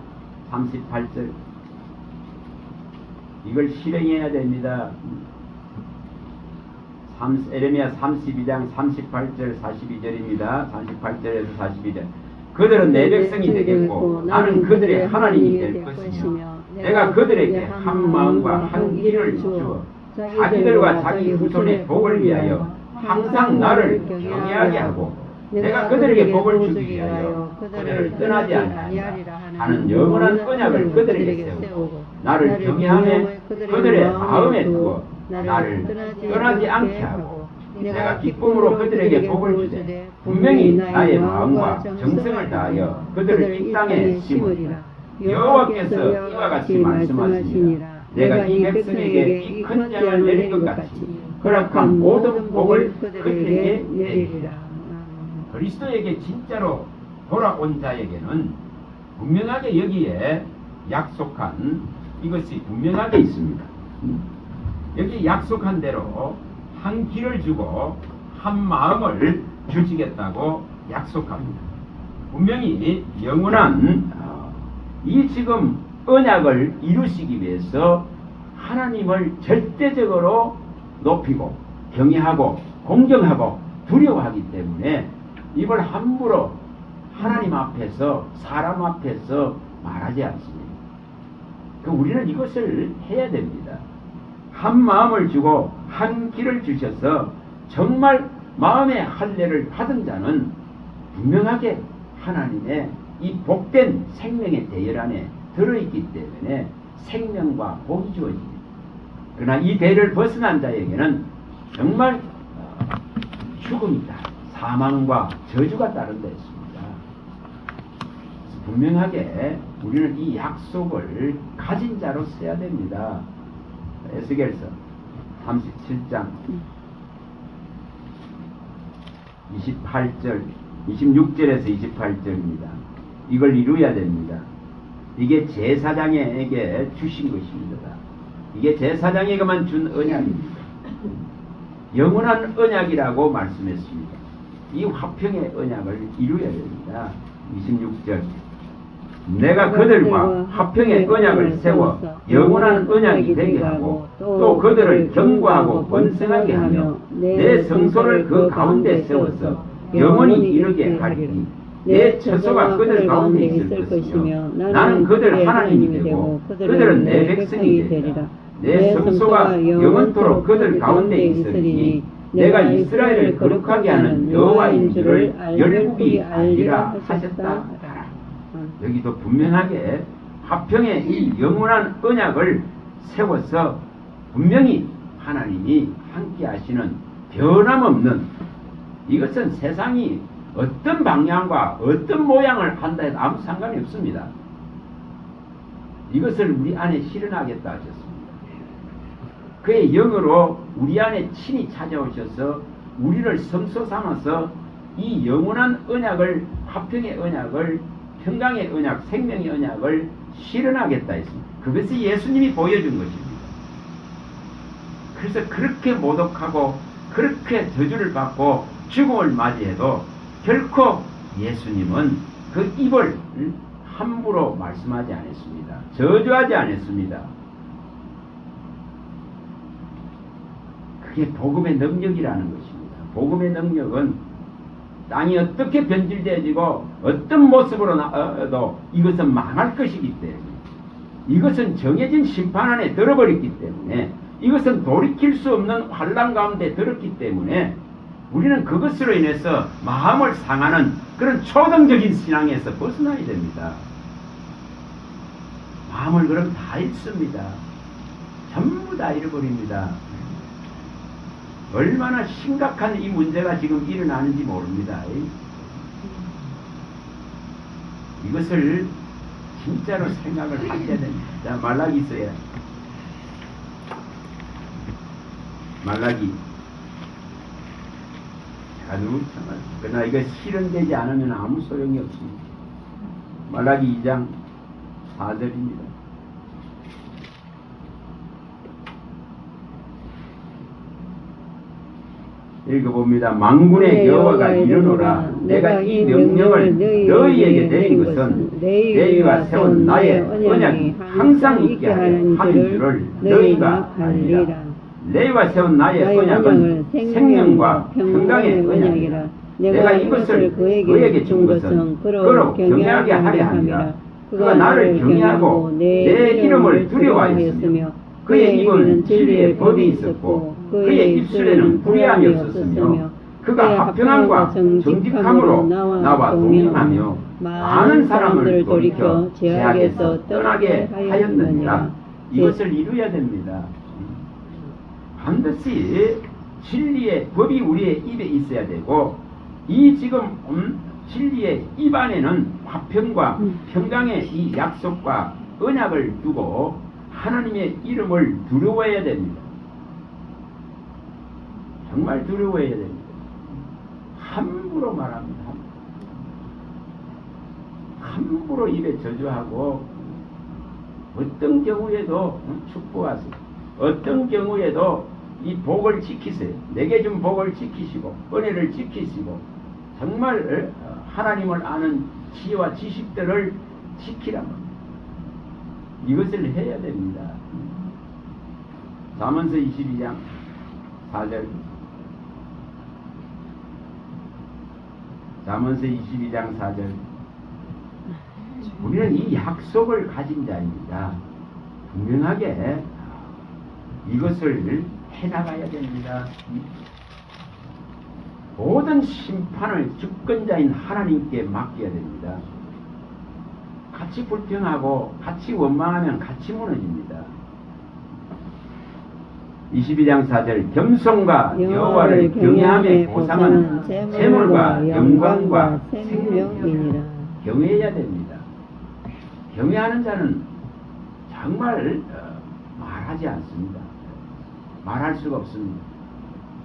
38절 이걸 실행해야 됩니다. 에레미야 32장 38절 42절입니다. 38절에서 42절 그들은 내 백성이 되겠고 나는 그들의 하나님이 될 것이며 내가 그들에게 한 마음과 한 길을 주어 자기들과 자기 후손의 복을 위하여 항상 나를 경외하게 하고 내가 그들에게 복을 주기 위하여 그들을 떠나지 않으리라 하는 영원한 언약을 그들에게 세우고 나를 경외하며 그들의 마음에 두어 나를 떠나지 않게 하고 내가 기쁨으로 그들에게 복을 주되 분명히 나의 마음과 정성을 다하여 그들을 이 땅에 심으리라. 여호와께서 이와 같이 말씀하시니라. 내가 이 백성에게 이 큰 재앙을 내릴 것 같이 허락한 모든 복을 그들에게 내리리라. 그리스도에게 진짜로 돌아온 자에게는 분명하게 여기에 약속한 이것이 분명하게 있습니다. 여기 약속한 대로 한 길을 주고 한 마음을 주시겠다고 약속합니다. 분명히 영원한 이 지금 언약을 이루시기 위해서 하나님을 절대적으로 높이고 경외하고 공경하고 두려워하기 때문에 이걸 함부로 하나님 앞에서 사람 앞에서 말하지 않습니다. 우리는 이것을 해야 됩니다. 한 마음을 주고 한 길을 주셔서 정말 마음의 할례를 받은 자는 분명하게 하나님의 이 복된 생명의 대열 안에 들어있기 때문에 생명과 복이 주어집니다. 그러나 이 대를 벗어난 자에게는 정말 죽음이다. 사망과 저주가 따른다 했습니다. 분명하게 우리는 이 약속을 가진 자로 써야 됩니다. 에스겔서 37장 28절 26절에서 28절입니다. 이걸 이루어야 됩니다. 이게 제사장에게 주신 것입니다. 이게 제사장에게만 준 언약입니다. 영원한 언약이라고 말씀했습니다. 이 화평의 언약을 이루어야 됩니다. 26절 내가 그들과 화평의 언약을 세워 영원한 언약이 되게 하고 또 그들을 견고하고 번성하게 하며 내 성소를 그 가운데 세워서 영원히 이르게 하리니 내 처소가 그들 가운데 있을 것이며 나는 그들 하나님이 되고 그들은 내 백성이 되리라. 내 성소가 영원토록 그들 가운데 있으리니 내가 이스라엘을 거룩하게 하는 여호와인 줄을 열국이 알리라 하셨다. 여기도 분명하게 화평의 이 영원한 언약을 세워서 분명히 하나님이 함께 하시는 변함없는, 이것은 세상이 어떤 방향과 어떤 모양을 한다 해도 아무 상관이 없습니다. 이것을 우리 안에 실현하겠다 하셨습니다. 그의 영으로 우리 안에 친히 찾아오셔서 우리를 성소 삼아서 이 영원한 언약을, 화평의 언약을, 평강의 언약, 생명의 언약을 실현하겠다 했습니다. 그것이 예수님이 보여준 것입니다. 그래서 그렇게 모독하고 그렇게 저주를 받고 죽음을 맞이해도 결코 예수님은 그 입을 함부로 말씀하지 않았습니다. 저주하지 않았습니다. 그게 복음의 능력이라는 것입니다. 복음의 능력은 땅이 어떻게 변질되어지고 어떤 모습으로 나도 이것은 망할 것이기 때문에, 이것은 정해진 심판 안에 들어버렸기 때문에, 이것은 돌이킬 수 없는 환난 가운데 들었기 때문에 우리는 그것으로 인해서 마음을 상하는 그런 초등적인 신앙에서 벗어나야 됩니다. 마음을 그럼 다 잃습니다. 전부 다 잃어버립니다. 얼마나 심각한 이 문제가 지금 일어나는지 모릅니다. 이것을 진짜로 생각을 하셔야 됩니다. 자, 말라기서야. 말라기. 그러나 이거 실현되지 않으면 아무 소용이 없습니다. 말라기 2장 4절입니다. 읽어봅니다. 만군의 여호와가 이르노라. 내가 이 명령을 너희에게 내린 것은 너희가 세운 나의 언약이 항상 있게 하는 줄을 너희가 알리라. 너희가 세운 나의 언약은 생명과 평강의 언약이라. 내가 이것을 그에게 준 것은 그로 경외하게 하려 함이라. 그가 나를 경외하고 내 이름을 두려워하였으며 그의 입은 진리의 법이 있었고 그의 입술에는 불의함이 없었으며 그가 화평함과 정직함으로 나와 동행하며 많은 사람을 돌이켜 죄악에서 떠나게 하였느니라. 이것을 이루어야 됩니다. 반드시 진리의 법이 우리의 입에 있어야 되고, 이 지금 진리의 입 안에는 화평과 평강의 이 약속과 언약을 두고 하나님의 이름을 두려워해야 됩니다. 정말 두려워해야 됩니다. 함부로 말합니다. 함부로 입에 저주하고 어떤 경우에도 축복하세요. 어떤 경우에도 이 복을 지키세요. 내게 준 복을 지키시고 은혜를 지키시고 정말 하나님을 아는 지혜와 지식들을 지키라고 이것을 해야 됩니다. 잠언서 22장 4절. 잠언서 22장 4절. 우리는 이 약속을 가진 자입니다. 분명하게 이것을 해나가야 됩니다. 모든 심판을 주권자인 하나님께 맡겨야 됩니다. 같이 불평하고 같이 원망하면 같이 무너집니다. 22장 4절. 겸손과 여호와를 경외함의 보상은 재물과 영광과 생명이니라. 경외해야 됩니다. 경외하는 자는 정말 말하지 않습니다. 말할 수가 없습니다.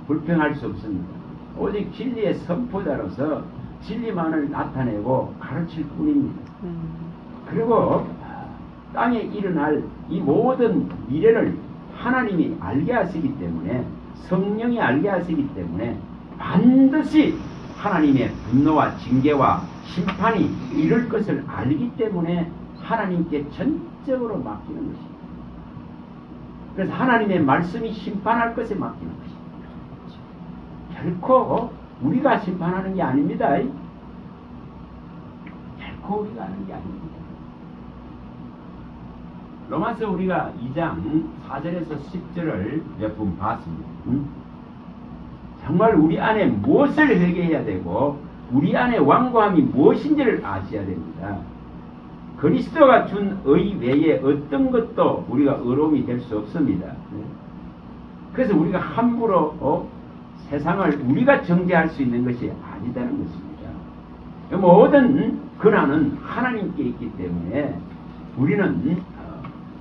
불평할 수 없습니다. 오직 진리의 선포자로서 진리만을 나타내고 가르칠 뿐입니다. 그리고 땅에 일어날 이 모든 미래를 하나님이 알게 하시기 때문에, 성령이 알게 하시기 때문에 반드시 하나님의 분노와 징계와 심판이 이룰 것을 알기 때문에 하나님께 전적으로 맡기는 것입니다. 그래서 하나님의 말씀이 심판할 것에 맡기는 것입니다. 결코 우리가 심판하는 게 아닙니다. 결코 우리가 하는 게 아닙니다. 로마서 우리가 2장 4절에서 10절을 몇 번 봤습니다. 정말 우리 안에 무엇을 회개해야 되고 우리 안에 완고함이 무엇인지를 아셔야 됩니다. 그리스도가 준 의 외에 어떤 것도 우리가 의로움이 될 수 없습니다. 그래서 우리가 함부로 세상을 우리가 정죄할 수 있는 것이 아니다는 것입니다. 모든 권한은 하나님께 있기 때문에 우리는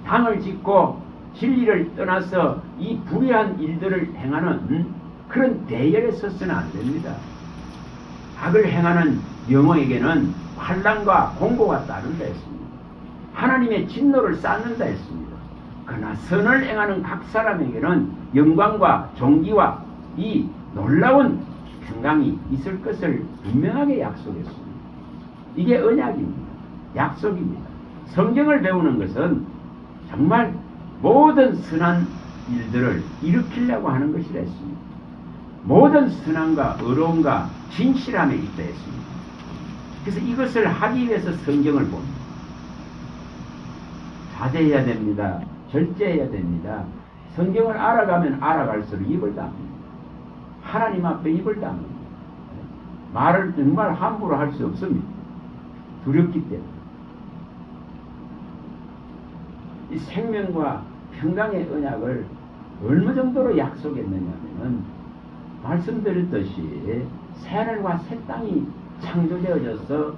당을 짓고 진리를 떠나서 이 불의한 일들을 행하는 그런 대열에 서서는 안 됩니다. 악을 행하는 영혼에게는 환난과 공고가 따른다 했습니다. 하나님의 진노를 쌓는다 했습니다. 그러나 선을 행하는 각 사람에게는 영광과 존귀와 이 놀라운 평강이 있을 것을 분명하게 약속했습니다. 이게 언약입니다. 약속입니다. 성경을 배우는 것은 정말 모든 선한 일들을 일으키려고 하는 것이라 했습니다. 모든 선함과 의로움과 진실함에 있다 했습니다. 그래서 이것을 하기 위해서 성경을 봅니다. 자제해야 됩니다. 절제해야 됩니다. 성경을 알아가면 알아갈수록 입을 닫습니다. 하나님 앞에 입을 닫습니다. 말을 정말 함부로 할 수 없습니다. 두렵기 때문에. 이 생명과 평강의 언약을 어느 정도로 약속했느냐면 말씀드렸듯이 새하늘과 새 땅이 창조되어져서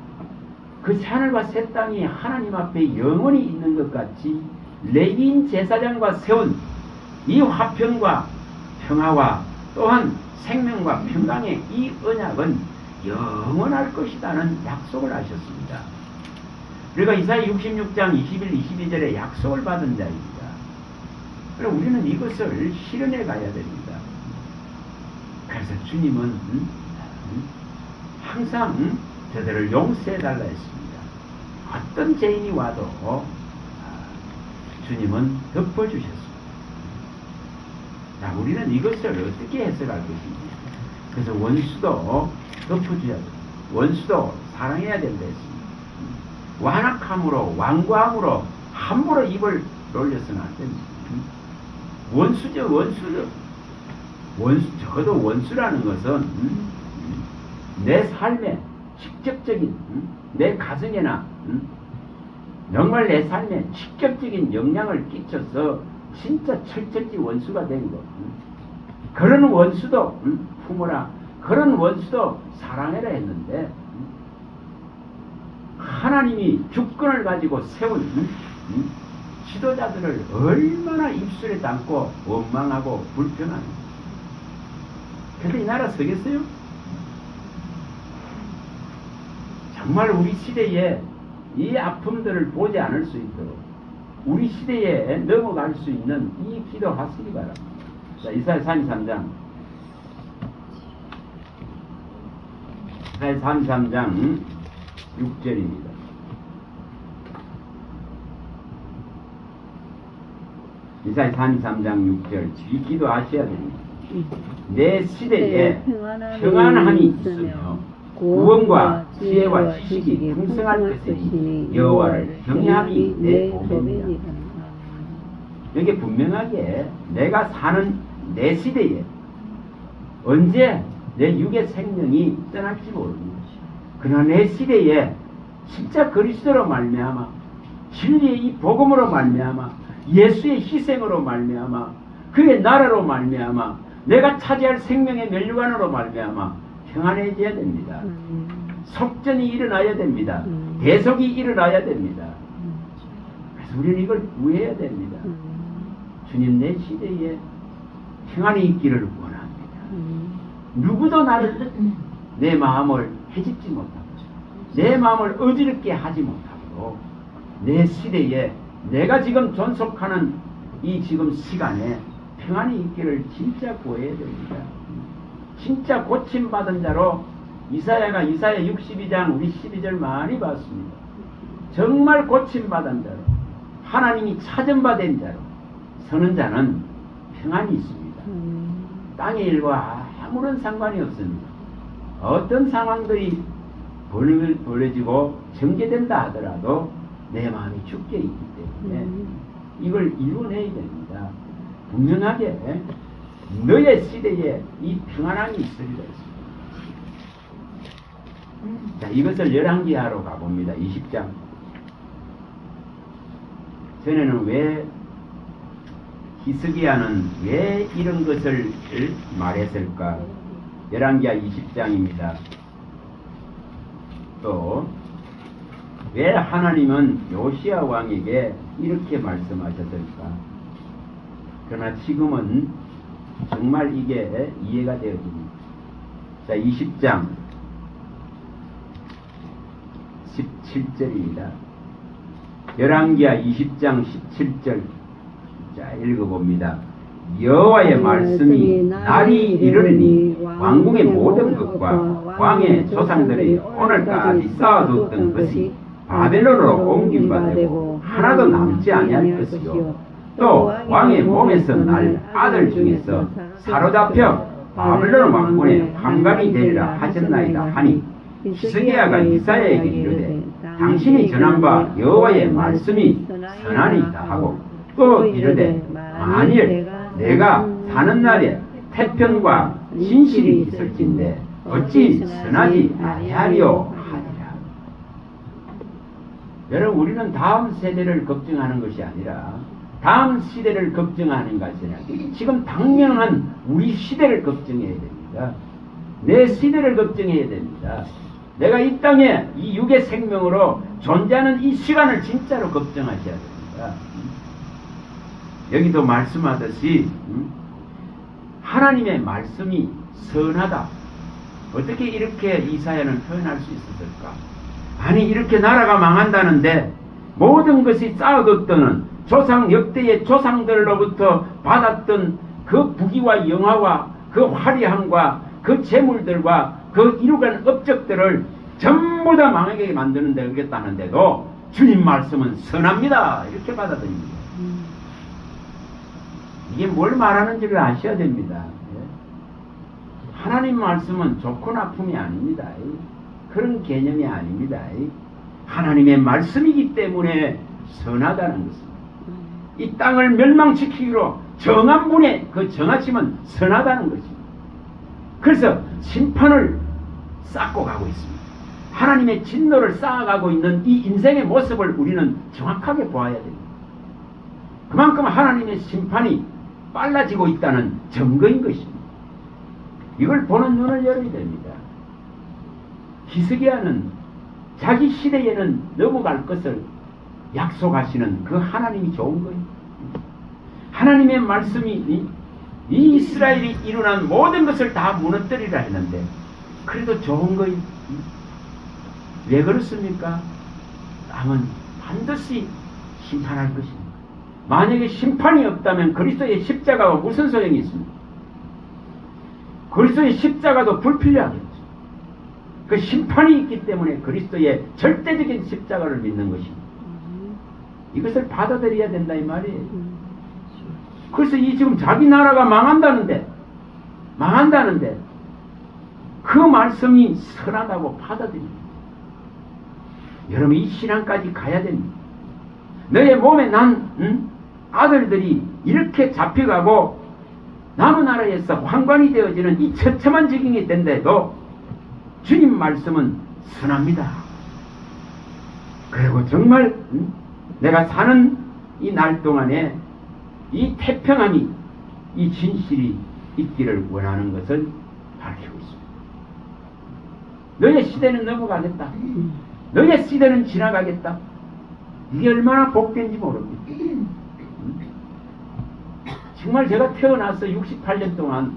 그 새하늘과 새 땅이 하나님 앞에 영원히 있는 것 같이 레위인 제사장과 세운 이 화평과 평화와 또한 생명과 평강의 이 언약은 영원할 것이라는 약속을 하셨습니다. 그러니까 이사야 66장 21, 22절에 약속을 받은 자입니다. 그럼 우리는 이것을 실현해 가야 됩니다. 그래서 주님은 항상 저들을 용서해 달라 했습니다. 어떤 죄인이 와도 주님은 덮어주셨습니다. 자, 우리는 이것을 어떻게 해석할 것인지. 그래서 원수도 덮어줘야 됩니다. 원수도 사랑해야 된다 했습니다. 완악함으로 완고함으로 함부로 입을 놀려서는 안 됩니다. 원수죠, 원수죠. 적어도 원수라는 것은 내 삶에 직접적인 내 가정에나 정말 내 삶에 직접적인 영향을 끼쳐서 진짜 철저히 원수가 된 것. 그런 원수도 품어라. 그런 원수도 사랑해라 했는데 하나님이 주권을 가지고 세운 지도자들을 얼마나 입술에 담고 원망하고 불평하는. 근데 이 나라 서겠어요? 정말 우리 시대에 이 아픔들을 보지 않을 수 있도록 우리 시대에 넘어갈 수 있는 이 기도 하시기 바랍니다. 자, 이사야 33장 이사야 33장 6절입니다. 이사야 33장 6절 이 기도 하셔야 됩니다. 내 시대에 평안함이 있으며 구원과 지혜와 지식이 풍성할 것이니 여호와를 경외함이 내 복입니다. 여기 분명하게 내가 사는 내 시대에 언제 내 육의 생명이 떠날지 모릅니다. 그러나 내 시대에 진짜 그리스도로 말미암아 진리의 이 복음으로 말미암아 예수의 희생으로 말미암아 그의 나라로 말미암아 내가 차지할 생명의 면류관으로 말미암아 평안해져야 됩니다. 속전이 일어나야 됩니다. 대속이 일어나야 됩니다. 그래서 우리는 이걸 구해야 됩니다. 주님 내 시대에 평안이 있기를 원합니다. 누구도 나를 내 마음을 해집지 못하고 내 마음을 어지럽게 하지 못하고 내 시대에 내가 지금 존속하는 이 지금 시간에 평안이 있기를 진짜 구해야 됩니다. 진짜 고침받은 자로 이사야 62장 우리 12절 많이 봤습니다. 정말 고침받은 자로 하나님이 찾은바된 자로 서는 자는 평안이 있습니다. 땅의 일과 아무런 상관이 없습니다. 어떤 상황들이 벌어지고 전개된다 하더라도 내 마음이 죽게 있기 때문에 이걸 이뤄내야 됩니다. 분명하게 너의 시대에 이 평안함이 있으리라 했습니다. 자, 이것을 열왕기하로 가봅니다. 20장. 전에는 왜 히스기야는 왜 이런 것을 말했을까? 열왕기하 20장입니다. 또 왜 하나님은 요시야 왕에게 이렇게 말씀하셨을까? 그러나 지금은 정말 이게 이해가 되어집니다. 자, 20장 17절입니다. 열왕기하 20장 17절. 자, 읽어봅니다. 여호와의 말씀이 날이 이르리니 왕궁의 모든 것과 왕의 조상들이 오늘까지 쌓아두었던 것이 바벨론으로 옮긴 바 되고 하나도 남지 아니할 것이요, 또 왕의 몸에서 날 아들 중에서 사로잡혀 바벨론 왕궁에 환관이 되리라 하셨나이다 하니, 히스기야가 이사야에게 이르되 당신이 전한 바 여호와의 말씀이 선하니이다 하고, 또 이르되 만일 내가 사는 날에 태평과 진실이 있을진데 어찌 선하지 아니하리요 하니라. 여러분, 우리는 다음 세대를 걱정하는 것이 아니라 다음 시대를 걱정하는 것이 아니라 지금 당면한 우리 시대를 걱정해야 됩니다. 내 시대를 걱정해야 됩니다. 내가 이 땅에 이 육의 생명으로 존재하는 이 시간을 진짜로 걱정하셔야 됩니다. 여기도 말씀하듯이 하나님의 말씀이 선하다. 어떻게 이렇게 이사야는 표현할 수 있었을까? 아니, 이렇게 나라가 망한다는데 모든 것이 쌓아뒀던 조상 역대의 조상들로부터 받았던 그 부귀와 영화와 그 화려함과 그 재물들과 그 이루간 업적들을 전부 다 망하게 만드는 데 되겠다는데도 주님 말씀은 선합니다. 이렇게 받아들입니다. 이게 뭘 말하는지를 아셔야 됩니다. 하나님 말씀은 좋고 나쁨이 아닙니다. 그런 개념이 아닙니다. 하나님의 말씀이기 때문에 선하다는 것입니다. 이 땅을 멸망시키기로 정한 분의 그 정하심은 선하다는 것입니다. 그래서 심판을 쌓고 가고 있습니다. 하나님의 진노를 쌓아가고 있는 이 인생의 모습을 우리는 정확하게 보아야 됩니다. 그만큼 하나님의 심판이 빨라지고 있다는 증거인 것입니다. 이걸 보는 눈을 열어야 됩니다. 히스기야는 자기 시대에는 넘어갈 것을 약속하시는 그 하나님이 좋은 거예요. 하나님의 말씀이 이 이스라엘이 일어난 모든 것을 다 무너뜨리라 했는데 그래도 좋은 거예요. 왜 그렇습니까? 땅은 반드시 심판할 것입니다. 만약에 심판이 없다면 그리스도의 십자가가 무슨 소용이 있습니까? 그리스도의 십자가도 불필요하겠죠. 그 심판이 있기 때문에 그리스도의 절대적인 십자가를 믿는 것입니다. 이것을 받아들여야 된다 이 말이에요. 그래서 이 지금 자기 나라가 망한다는데 그 말씀이 선하다고 받아들입니다. 여러분, 이 신앙까지 가야 됩니다. 너의 몸에 난 아들들이 이렇게 잡혀가고 남은 나라에서 환관이 되어지는 이 처참한 지경이 된데도 주님 말씀은 선합니다. 그리고 정말 내가 사는 이 날 동안에 이 태평함이, 이 진실이 있기를 원하는 것을 밝히고 있습니다. 너의 시대는 넘어가겠다. 너의 시대는 지나가겠다. 이게 얼마나 복된지 모릅니다. 정말 제가 태어나서 68년 동안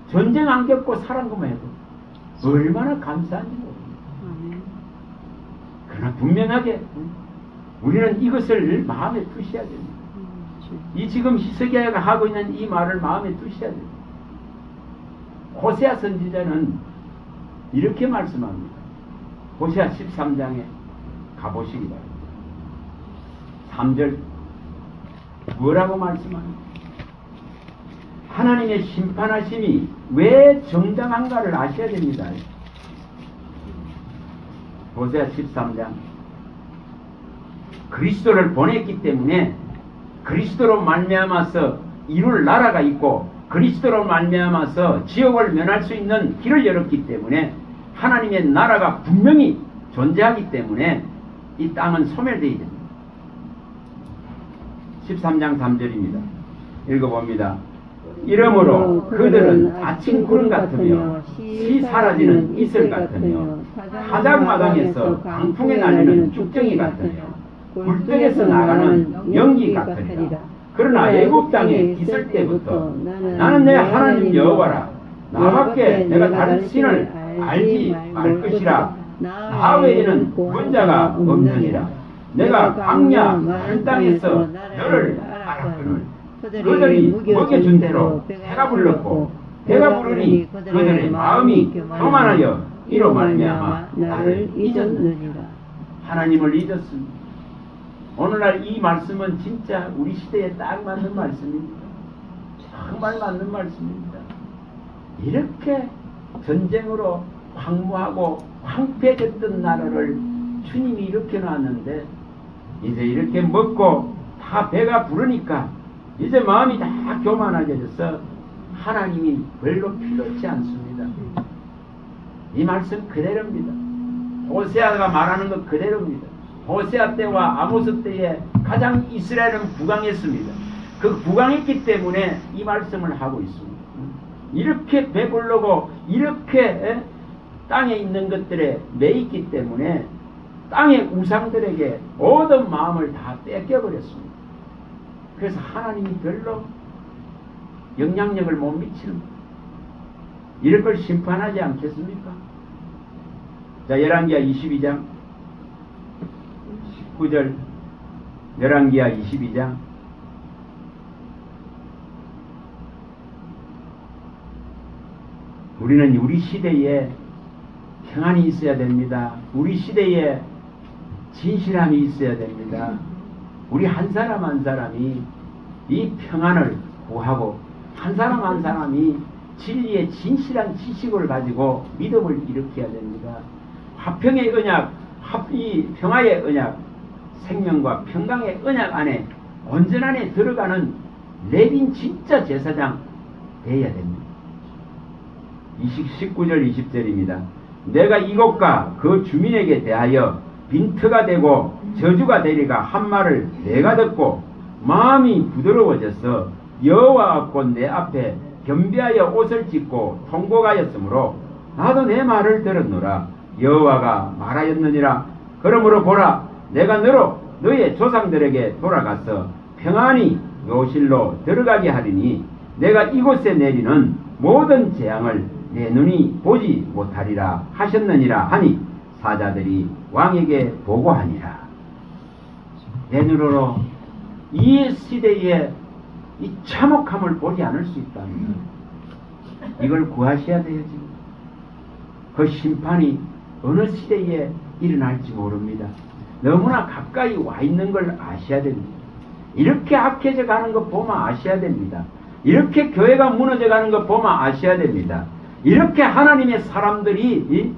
전쟁 안 겪고 살은 것만 해도 얼마나 감사한지 모릅니다. 그러나 분명하게 우리는 이것을 마음에 두셔야 됩니다. 이 지금 히스기야가 하고 있는 이 말을 마음에 두셔야 됩니다. 호세아 선지자는 이렇게 말씀합니다. 호세아 13장에 가보시기 바랍니다. 3절 뭐라고 말씀합니까? 하나님의 심판하심이 왜 정당한가를 아셔야 됩니다. 호세아 13장 그리스도를 보냈기 때문에 그리스도로 말미암아서 이룰 나라가 있고 그리스도로 말미암아서 지옥을 면할 수 있는 길을 열었기 때문에 하나님의 나라가 분명히 존재하기 때문에 이 땅은 소멸되어야 됩니다. 13장 3절입니다. 읽어봅니다. 이러므로 그들은 아침 구름 같으며 시 사라지는 이슬 같으며 타작마당에서 강풍에 날리는 쭉정이 같으며 굴뚝에서 나가는 연기 같으리라. 그러나 애굽 땅에 있을 때부터 나는 내 하나님 여호와라. 나밖에 내가 다른 신을 알지 말 것이라. 나 외에는 군자가 없느니라. 내가 광야 한 땅에서 너를 알았거늘 그들이 먹여준 대로 배가 불렀고 배가 부르니 그들의 마음이 교만하여 이로 말미암아 나를 잊었느니라. 하나님을 잊었습니다. 오늘날 이 말씀은 진짜 우리 시대에 딱 맞는 말씀입니다. 정말 맞는 말씀입니다. 이렇게 전쟁으로 황무하고 황폐됐던 나라를 주님이 이렇게 놨는데 이제 이렇게 먹고 다 배가 부르니까 이제 마음이 다 교만해져서 하나님이 별로 필요치 않습니다. 이 말씀 그대로입니다. 호세아가 말하는 것 그대로입니다. 호세아 때와 아모스 때에 가장 이스라엘은 부강했습니다. 그 부강했기 때문에 이 말씀을 하고 있습니다. 이렇게 배불르고 이렇게 땅에 있는 것들에 매있기 때문에 땅의 우상들에게 모든 마음을 다 뺏겨버렸습니다. 그래서 하나님이 별로 영향력을 못 미치는 거예요. 이럴 걸 심판하지 않겠습니까? 자, 열왕기하 22장 19절 열왕기하 22장 우리는 우리 시대에 평안이 있어야 됩니다. 우리 시대에 진실함이 있어야 됩니다. 우리 한 사람 한 사람이 이 평안을 구하고 한 사람 한 사람이 진리의 진실한 지식을 가지고 믿음을 일으켜야 됩니다. 화평의 언약, 이 평화의 언약, 생명과 평강의 언약 안에 온전 안에 들어가는 레빈 진짜 제사장 되어야 됩니다. 19절 20절입니다. 내가 이곳과 그 주민에게 대하여 빈트가 되고 저주가 되리가 한 말을 내가 듣고 마음이 부드러워져서 여호와가 곧 내 앞에 겸비하여 옷을 찢고 통곡하였으므로 나도 내 말을 들었노라. 여호와가 말하였느니라. 그러므로 보라, 내가 너로 너의 조상들에게 돌아가서 평안히 요실로 들어가게 하리니 내가 이곳에 내리는 모든 재앙을 내 눈이 보지 못하리라 하셨느니라 하니 사자들이 왕에게 보고하니라. 내 눈으로 이 시대에 이 참혹함을 보지 않을 수 있다면 이걸 구하셔야 돼요. 지금 그 심판이 어느 시대에 일어날지 모릅니다. 너무나 가까이 와 있는 걸 아셔야 됩니다. 이렇게 악해져 가는 거 보면 아셔야 됩니다. 이렇게 교회가 무너져 가는 거 보면 아셔야 됩니다. 이렇게 하나님의 사람들이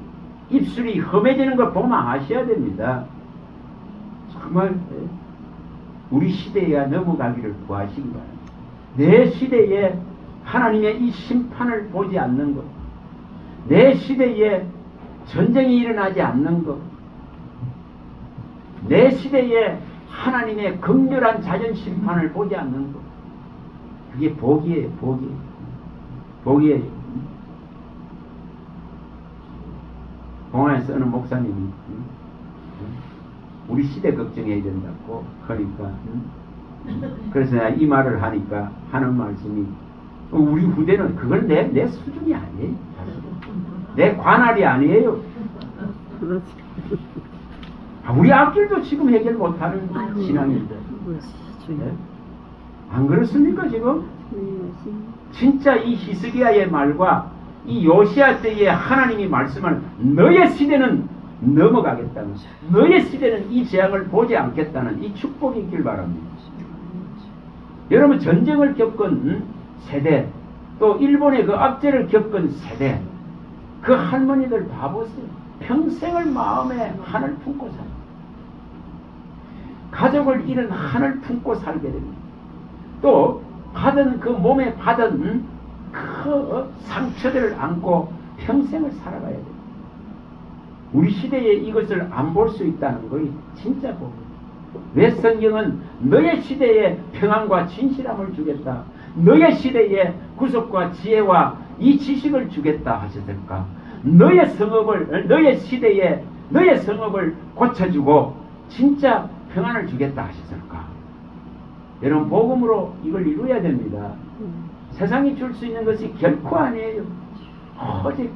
입술이 험해지는 걸 보면 아셔야 됩니다. 정말 우리 시대에 넘어가기를 구하시기 바랍니다. 내 시대에 하나님의 이 심판을 보지 않는 것, 내 시대에 전쟁이 일어나지 않는 것, 내 시대에 하나님의 극렬한 자연 심판을 보지 않는 것, 그게 복이에요. 복이에요. 복이에요. 공안에서 어느 목사님이 우리 시대 걱정해야 된다고 그러니까 그래서 내가 이 말을 하니까 하는 말씀이 우리 후대는 그걸 내 수준이 아니에요. 내 관할이 아니에요. 우리 앞길도 지금 해결 못하는 신앙인데 네? 안 그렇습니까 지금? 진짜 이 히스기야의 말과 이 요시야 때에 하나님이 말씀을 너의 시대는 넘어가겠다는, 너의 시대는 이 재앙을 보지 않겠다는 이 축복이 있길 바랍니다. 여러분 전쟁을 겪은 세대, 또 일본의 그 압제를 겪은 세대, 그 할머니들 봐보세요. 평생을 마음에 한을 품고 살아요. 가족을 잃은 한을 품고 살게 됩니다. 또 받은 그 몸에 받은 그 상처들을 안고 평생을 살아가야 됩니다. 우리 시대에 이것을 안 볼 수 있다는 것이 진짜 복입니다. 왜 성경은 너의 시대에 평안과 진실함을 주겠다, 너의 시대에 구속과 지혜와 이 지식을 주겠다 하셨을까? 너의 성읍을, 너의 시대에 너의 성읍을 고쳐주고 진짜 평안을 주겠다 하셨을까? 여러분, 복음으로 이걸 이루어야 됩니다. 세상이 줄 수 있는 것이 결코 아니에요. 오직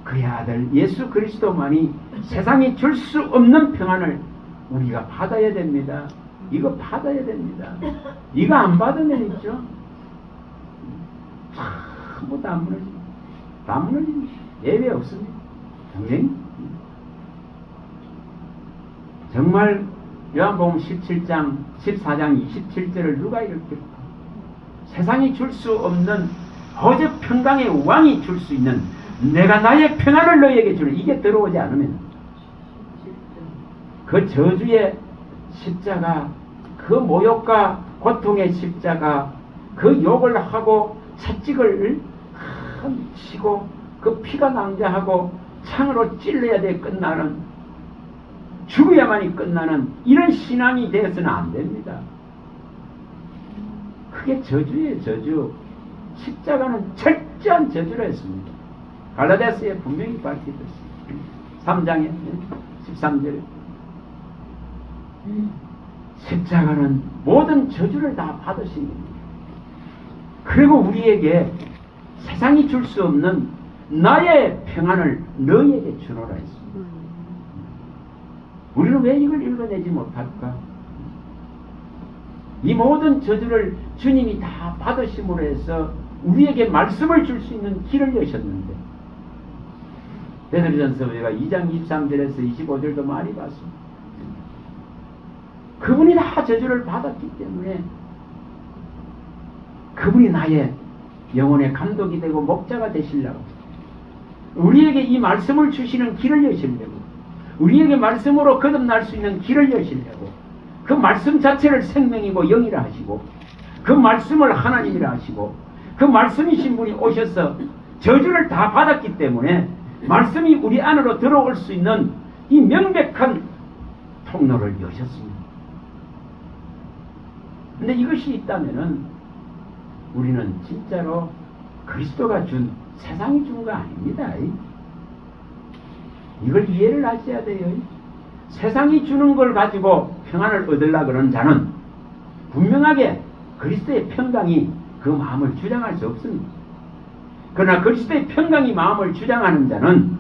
그의 아들 예수 그리스도만이 세상이 줄 수 없는 평안을 우리가 받아야 됩니다. 이거 받아야 됩니다. 이거 안 받으면 있죠, 아무것도 안 무너집니다. 다 무너집니다. 예외 없습니다. 분명히. 정말 요한복음 17장 14장 27절을 누가 이렇게 세상이 줄 수 없는 오직 평강의 왕이 줄 수 있는 내가 나의 평안을 너희에게 주는, 이게 들어오지 않으면 그 저주의 십자가, 그 모욕과 고통의 십자가, 그 욕을 하고 채찍을 치고 그 피가 낭자하고 창으로 찔러야 돼 끝나는, 죽어야만이 끝나는 이런 신앙이 되어서는 안 됩니다. 그게 저주예요. 저주. 십자가는 철저한 저주라 했습니다. 갈라디아서에 분명히 밝혀졌습니다. 3장에 13절에 십자가는 모든 저주를 다 받으신 겁니다. 그리고 우리에게 세상이 줄 수 없는 나의 평안을 너희에게 주노라 했습니다. 우리는 왜 이걸 읽어내지 못할까? 이 모든 저주를 주님이 다 받으심으로 해서 우리에게 말씀을 줄 수 있는 길을 여셨는데, 베드로전서 우리가 2장 23절에서 25절도 많이 봤습니다. 그분이 다 저주를 받았기 때문에 그분이 나의 영혼의 감독이 되고 목자가 되시려고, 우리에게 이 말씀을 주시는 길을 여시려고, 우리에게 말씀으로 거듭날 수 있는 길을 여시려고, 그 말씀 자체를 생명이고 영이라 하시고, 그 말씀을 하나님이라 하시고, 그 말씀이신 분이 오셔서 저주를 다 받았기 때문에 말씀이 우리 안으로 들어올 수 있는 이 명백한 통로를 여셨습니다. 근데 이것이 있다면은 우리는 진짜로 그리스도가 준, 세상이 준 거 아닙니다. 이걸 이해를 하셔야 돼요. 세상이 주는 걸 가지고 평안을 얻으려고 그러는 자는 분명하게 그리스도의 평강이 그 마음을 주장할 수 없습니다. 그러나 그리스도의 평강이 마음을 주장하는 자는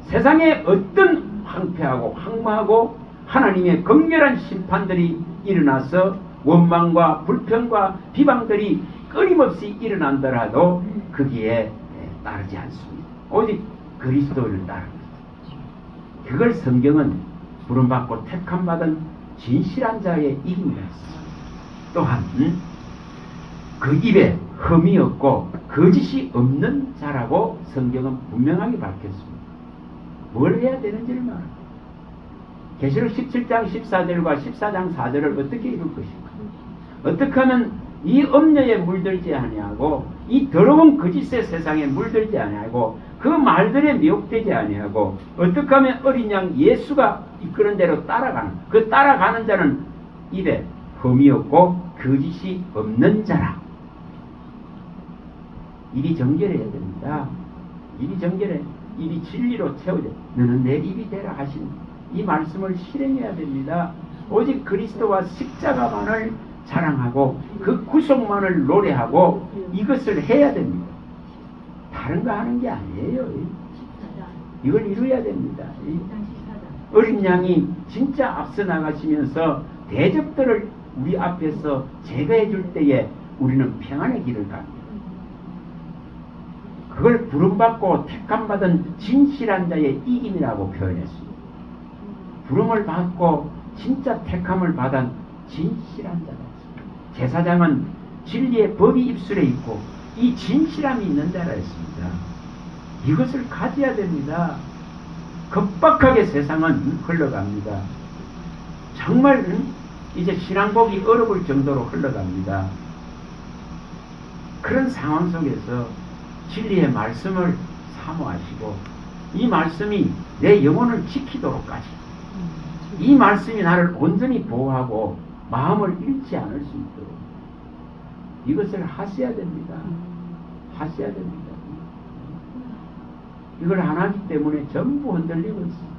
세상에 어떤 황폐하고 황무하고 하나님의 극렬한 심판들이 일어나서 원망과 불평과 비방들이 끊임없이 일어난더라도 거기에 따르지 않습니다. 오직 그리스도를 따릅니다. 그걸 성경은 부름받고 택함받은 진실한 자의 이름이라 했습니다. 또한 그 입에 흠이 없고 거짓이 없는 자라고 성경은 분명하게 밝혔습니다. 뭘 해야 되는지를 말합니다. 계시록 17장 14절과 14장 4절을 어떻게 읽을 것인가? 어떻게 하면 이 음녀에 물들지 아니하고 이 더러운 거짓의 세상에 물들지 아니하고 그 말들에 미혹되지 아니하고 어떻게 하면 어린 양 예수가 이끄는 대로 따라가는, 그 따라가는 자는 입에 흠이 없고 거짓이 없는 자라. 입이 정결해야 됩니다. 입이 정결해. 입이 진리로 채워져. 너는 내 입이 되라 하신 이 말씀을 실행해야 됩니다. 오직 그리스도와 십자가만을 자랑하고 그 구속만을 노래하고 이것을 해야 됩니다. 다른 거 하는 게 아니에요. 이걸 이루어야 됩니다. 어린 양이 진짜 앞서 나가시면서 대적들을 우리 앞에서 제거해 줄 때에 우리는 평안의 길을 갑니다. 그걸 부름받고 택함받은 진실한 자의 이김이라고 표현했습니다. 부름을 받고 진짜 택함을 받은 진실한 자다. 제사장은 진리의 법이 입술에 있고 이 진실함이 있는 자라 했습니다. 이것을 가져야 됩니다. 급박하게 세상은 흘러갑니다. 정말 이제 신앙복이 어려울 정도로 흘러갑니다. 그런 상황 속에서 진리의 말씀을 사모하시고 이 말씀이 내 영혼을 지키도록까지, 이 말씀이 나를 온전히 보호하고 마음을 잃지 않을 수 있도록 이것을 하셔야 됩니다. 하셔야 됩니다. 이걸 안 하기 때문에 전부 흔들리고 있어요.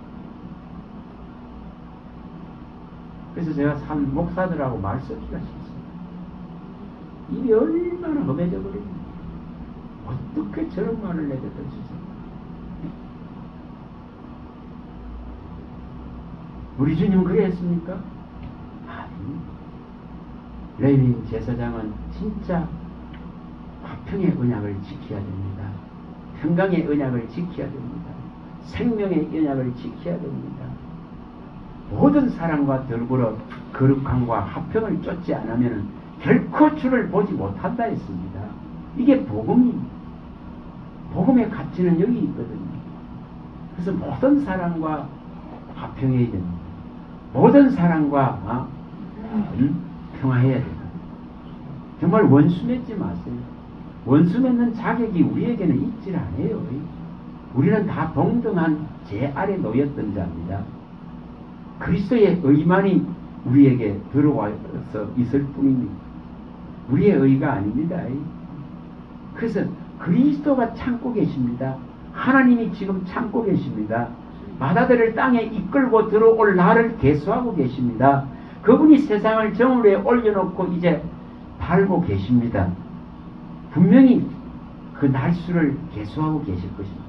그래서 제가 산 목사들하고 말씀드리기가 싫습니다. 입이 얼마나 험해져 버립니다. 어떻게 저런 말을 내뱉을 수 있습니까? 우리 주님은 그래 했습니까? 아니. 레위인 제사장은 진짜 화평의 언약을 지켜야 됩니다. 평강의 언약을 지켜야 됩니다. 생명의 언약을 지켜야 됩니다. 모든 사람과 더불어 거룩함과 화평을 쫓지 않으면 결코 주를 보지 못한다 했습니다. 이게 복음입니다. 복음의 가치는 여기 있거든요. 그래서 모든 사람과 화평해야 됩니다. 모든 사람과 평화해야 됩니다. 정말 원수 맺지 마세요. 원수 맺는 자격이 우리에게는 있질 않아요. 우리는 다 동등한 제 아래 놓였던 자입니다. 그리스도의 의만이 우리에게 들어와서 있을 뿐입니다. 우리의 의가 아닙니다. 그래서 그리스도가 참고 계십니다. 하나님이 지금 참고 계십니다. 바다들을 땅에 이끌고 들어올 나를 계수하고 계십니다. 그분이 세상을 정을 위에 올려놓고 이제 달고 계십니다. 분명히 그 날수를 계수하고 계실 것입니다.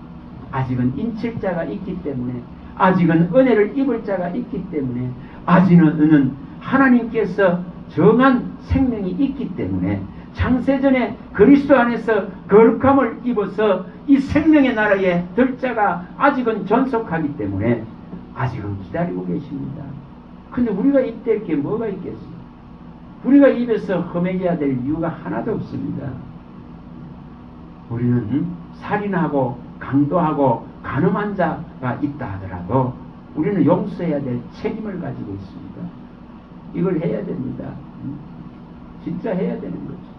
아직은 인칠 자가 있기 때문에, 아직은 은혜를 입을 자가 있기 때문에, 아직은 하나님께서 정한 생명이 있기 때문에, 창세전에 그리스도 안에서 거룩함을 입어서 이 생명의 나라에 들 자가 아직은 존속하기 때문에 아직은 기다리고 계십니다. 근데 우리가 입댈 게 뭐가 있겠어요? 우리가 입에서 험해져야 될 이유가 하나도 없습니다. 우리는 살인하고 강도하고 간음한 자가 있다 하더라도 우리는 용서해야 될 책임을 가지고 있습니다. 이걸 해야 됩니다. 진짜 해야 되는 거죠.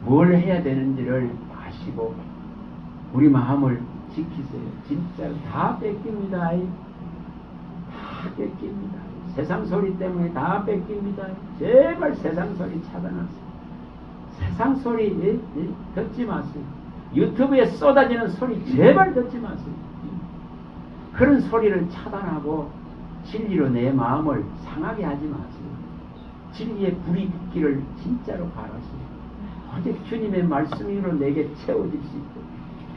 뭘 해야 되는지를 아시고 우리 마음을 지키세요. 진짜 다 뺏깁니다. 다 뺏깁니다. 세상 소리 때문에 다 뺏깁니다. 제발 세상 소리 차단하세요. 세상 소리 듣지 마세요. 유튜브에 쏟아지는 소리 제발 듣지 마세요. 그런 소리를 차단하고 진리로 내 마음을 상하게 하지 마세요. 진리의 불이 붙기를 진짜로 바라세요. 오직 주님의 말씀으로 내게 채워질 수 있도록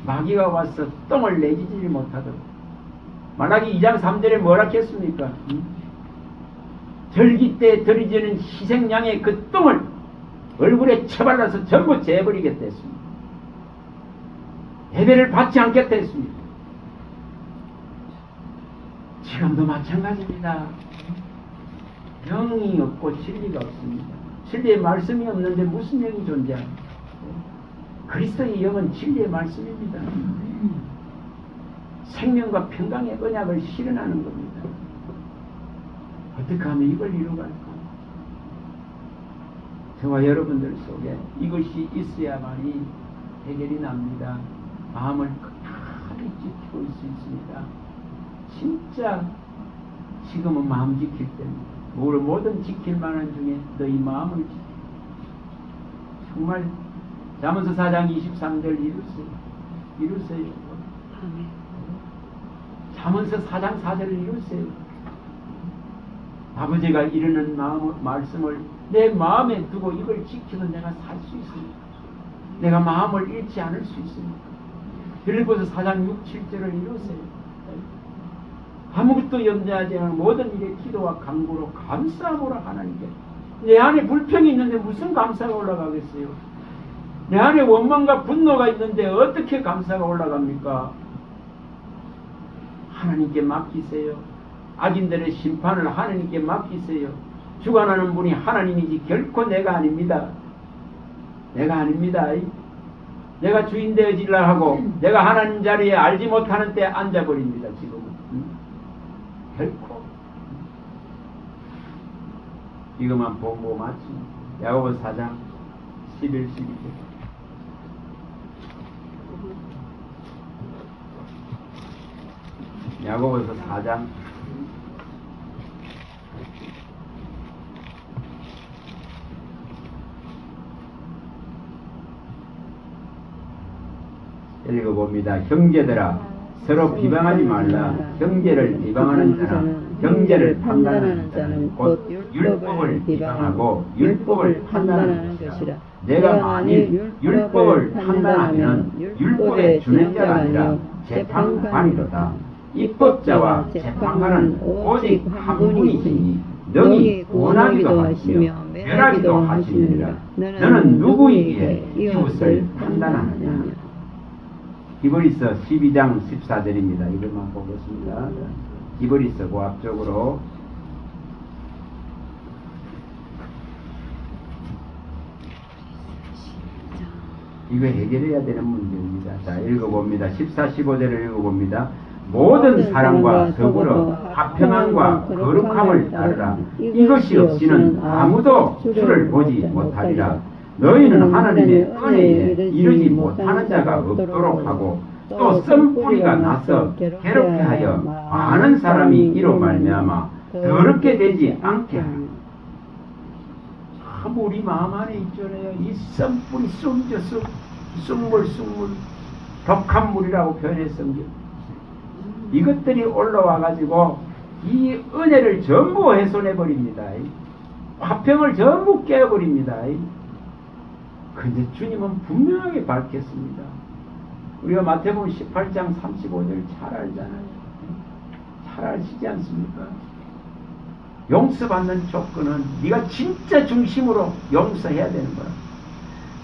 마귀가 와서 똥을 내지지 못하도록. 말라기 2장 3절에 뭐라 했습니까? 절기 때 들이지는 희생양의 그 똥을 얼굴에 쳐발라서 전부 재버리겠다 했습니다. 예배를 받지 않겠다 했습니다. 지금도 마찬가지입니다. 영이 없고 진리가 없습니다. 진리의 말씀이 없는데 무슨 영이 존재합니까? 그리스도의 영은 진리의 말씀입니다. 생명과 평강의 언약을 실현하는 겁니다. 어떻게 하면 이걸 이루갈까? 저와 여러분들 속에 이것이 있어야만이 해결이 납니다. 마음을 끝까지 지키고 있을 수 있습니다. 진짜 지금은 마음 지킬 때입니다. 모든 지킬 만한 중에 너희 마음을 지켜. 정말 잠언서 4장 23절 이루세요. 이루세요. 잠언서 4장 4절을 이루세요. 아버지가 이르는 말씀을 내 마음에 두고 이걸 지키면 내가 살 수 있습니다. 내가 마음을 잃지 않을 수 있습니다. 빌립보서 4장 6, 7절을 이루세요. 아무것도 염려하지 않은 모든 일에 기도와 간구로 감사함으로 하나님께. 내 안에 불평이 있는데 무슨 감사가 올라가겠어요? 내 안에 원망과 분노가 있는데 어떻게 감사가 올라갑니까? 하나님께 맡기세요. 악인들의 심판을 하나님께 맡기세요. 주관하는 분이 하나님이지 결코 내가 아닙니다. 내가 아닙니다. 내가 주인 되어지려 하고 내가 하나님 자리에 알지 못하는 때 앉아버립니다. 지금은. 결코. 이것만 보고 마칩니다. 야고보 4장 11, 12절. 야고보서 4장 11, 읽어봅니다. 형제들아 서로 비방하지 말라. 형제를 비방하는 자는 형제를 판단하는 자는 곧 율법을 비방하고 율법을 판단하는 것이라. 내가 만일 율법을 판단하면 율법의 준행자가 아니라 재판관이로다. 입법자와 재판관은 오직 한 분이시니 능히 구원하기도 하시며 멸하기도 하시느니라. 너는 누구이기에 이웃을 판단하느냐. 히브리서 12장 14절입니다. 이것만 보겠습니다. 히브리서 그 앞쪽으로 이거 해결해야 되는 문제입니다. 자, 읽어봅니다. 14, 15절을 읽어봅니다. 모든 사람과 더불어 화평함과 거룩함을 따르라. 이것이 없이는 아무도 주를 보지 못하리라. 너희는 하나님의 은혜에 이르지 못하는 자가 없도록 하고 또 썸뿌리가 나서 괴롭게 하여 많은 사람이 이로 말미암아 더럽게 되지 않게 하라. 참 우리 마음 안에 있잖아요. 이 썸뿌리 쑥물 독한 물이라고 표현했습니다. 이것들이 올라와 가지고 이 은혜를 전부 훼손해 버립니다. 화평을 전부 깨어 버립니다. 근데 주님은 분명하게 밝혔습니다. 우리가 마태복음 18장 35절 잘 알잖아요. 잘 아시지 않습니까? 용서받는 조건은 네가 진짜 중심으로 용서해야 되는 거야.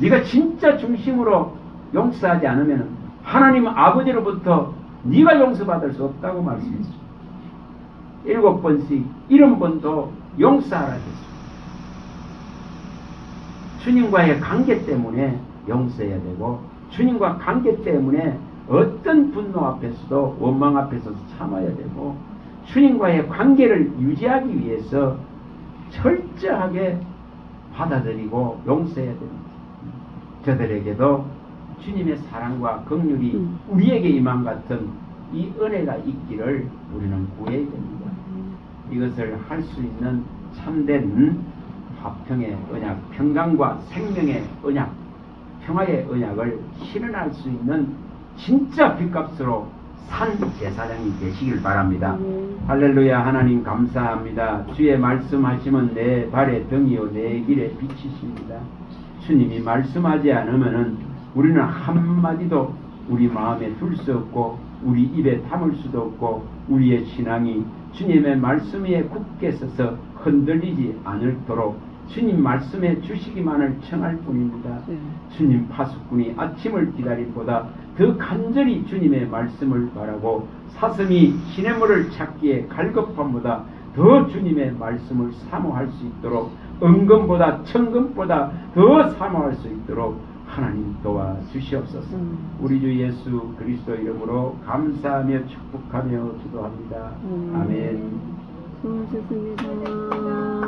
네가 진짜 중심으로 용서하지 않으면 하나님 아버지로부터 네가 용서받을 수 없다고 말씀했습니다. 7번씩 70번도 용서하라 했습니다. 주님과의 관계 때문에 용서해야 되고 주님과 관계 때문에 어떤 분노 앞에서도 원망 앞에서도 참아야 되고 주님과의 관계를 유지하기 위해서 철저하게 받아들이고 용서해야 됩니다. 저들에게도 주님의 사랑과 긍휼이 우리에게 임한 같은 이 은혜가 있기를 우리는 구해야 됩니다. 이것을 할 수 있는 참된 화평의 언약, 평강과 생명의 언약, 평화의 언약을 실현할 수 있는 진짜 빚값으로 산 제사장이 되시길 바랍니다. 할렐루야. 하나님 감사합니다. 주의 말씀하시면 내 발의 등이요 내 길에 빛이십니다. 주님이 말씀하지 않으면은 우리는 한마디도 우리 마음에 둘 수 없고 우리 입에 담을 수도 없고 우리의 신앙이 주님의 말씀 위에 굳게 서서 흔들리지 않도록 주님 말씀에 주시기만을 청할 뿐입니다. 주님 파수꾼이 아침을 기다림보다 더 간절히 주님의 말씀을 바라고 사슴이 시냇물을 찾기에 갈급함보다 더 주님의 말씀을 사모할 수 있도록 은금보다 천금보다 더 사모할 수 있도록 하나님 도와주시옵소서. 우리 주 예수 그리스도 이름으로 감사하며 축복하며 기도합니다. 아멘. 수고하셨습니다.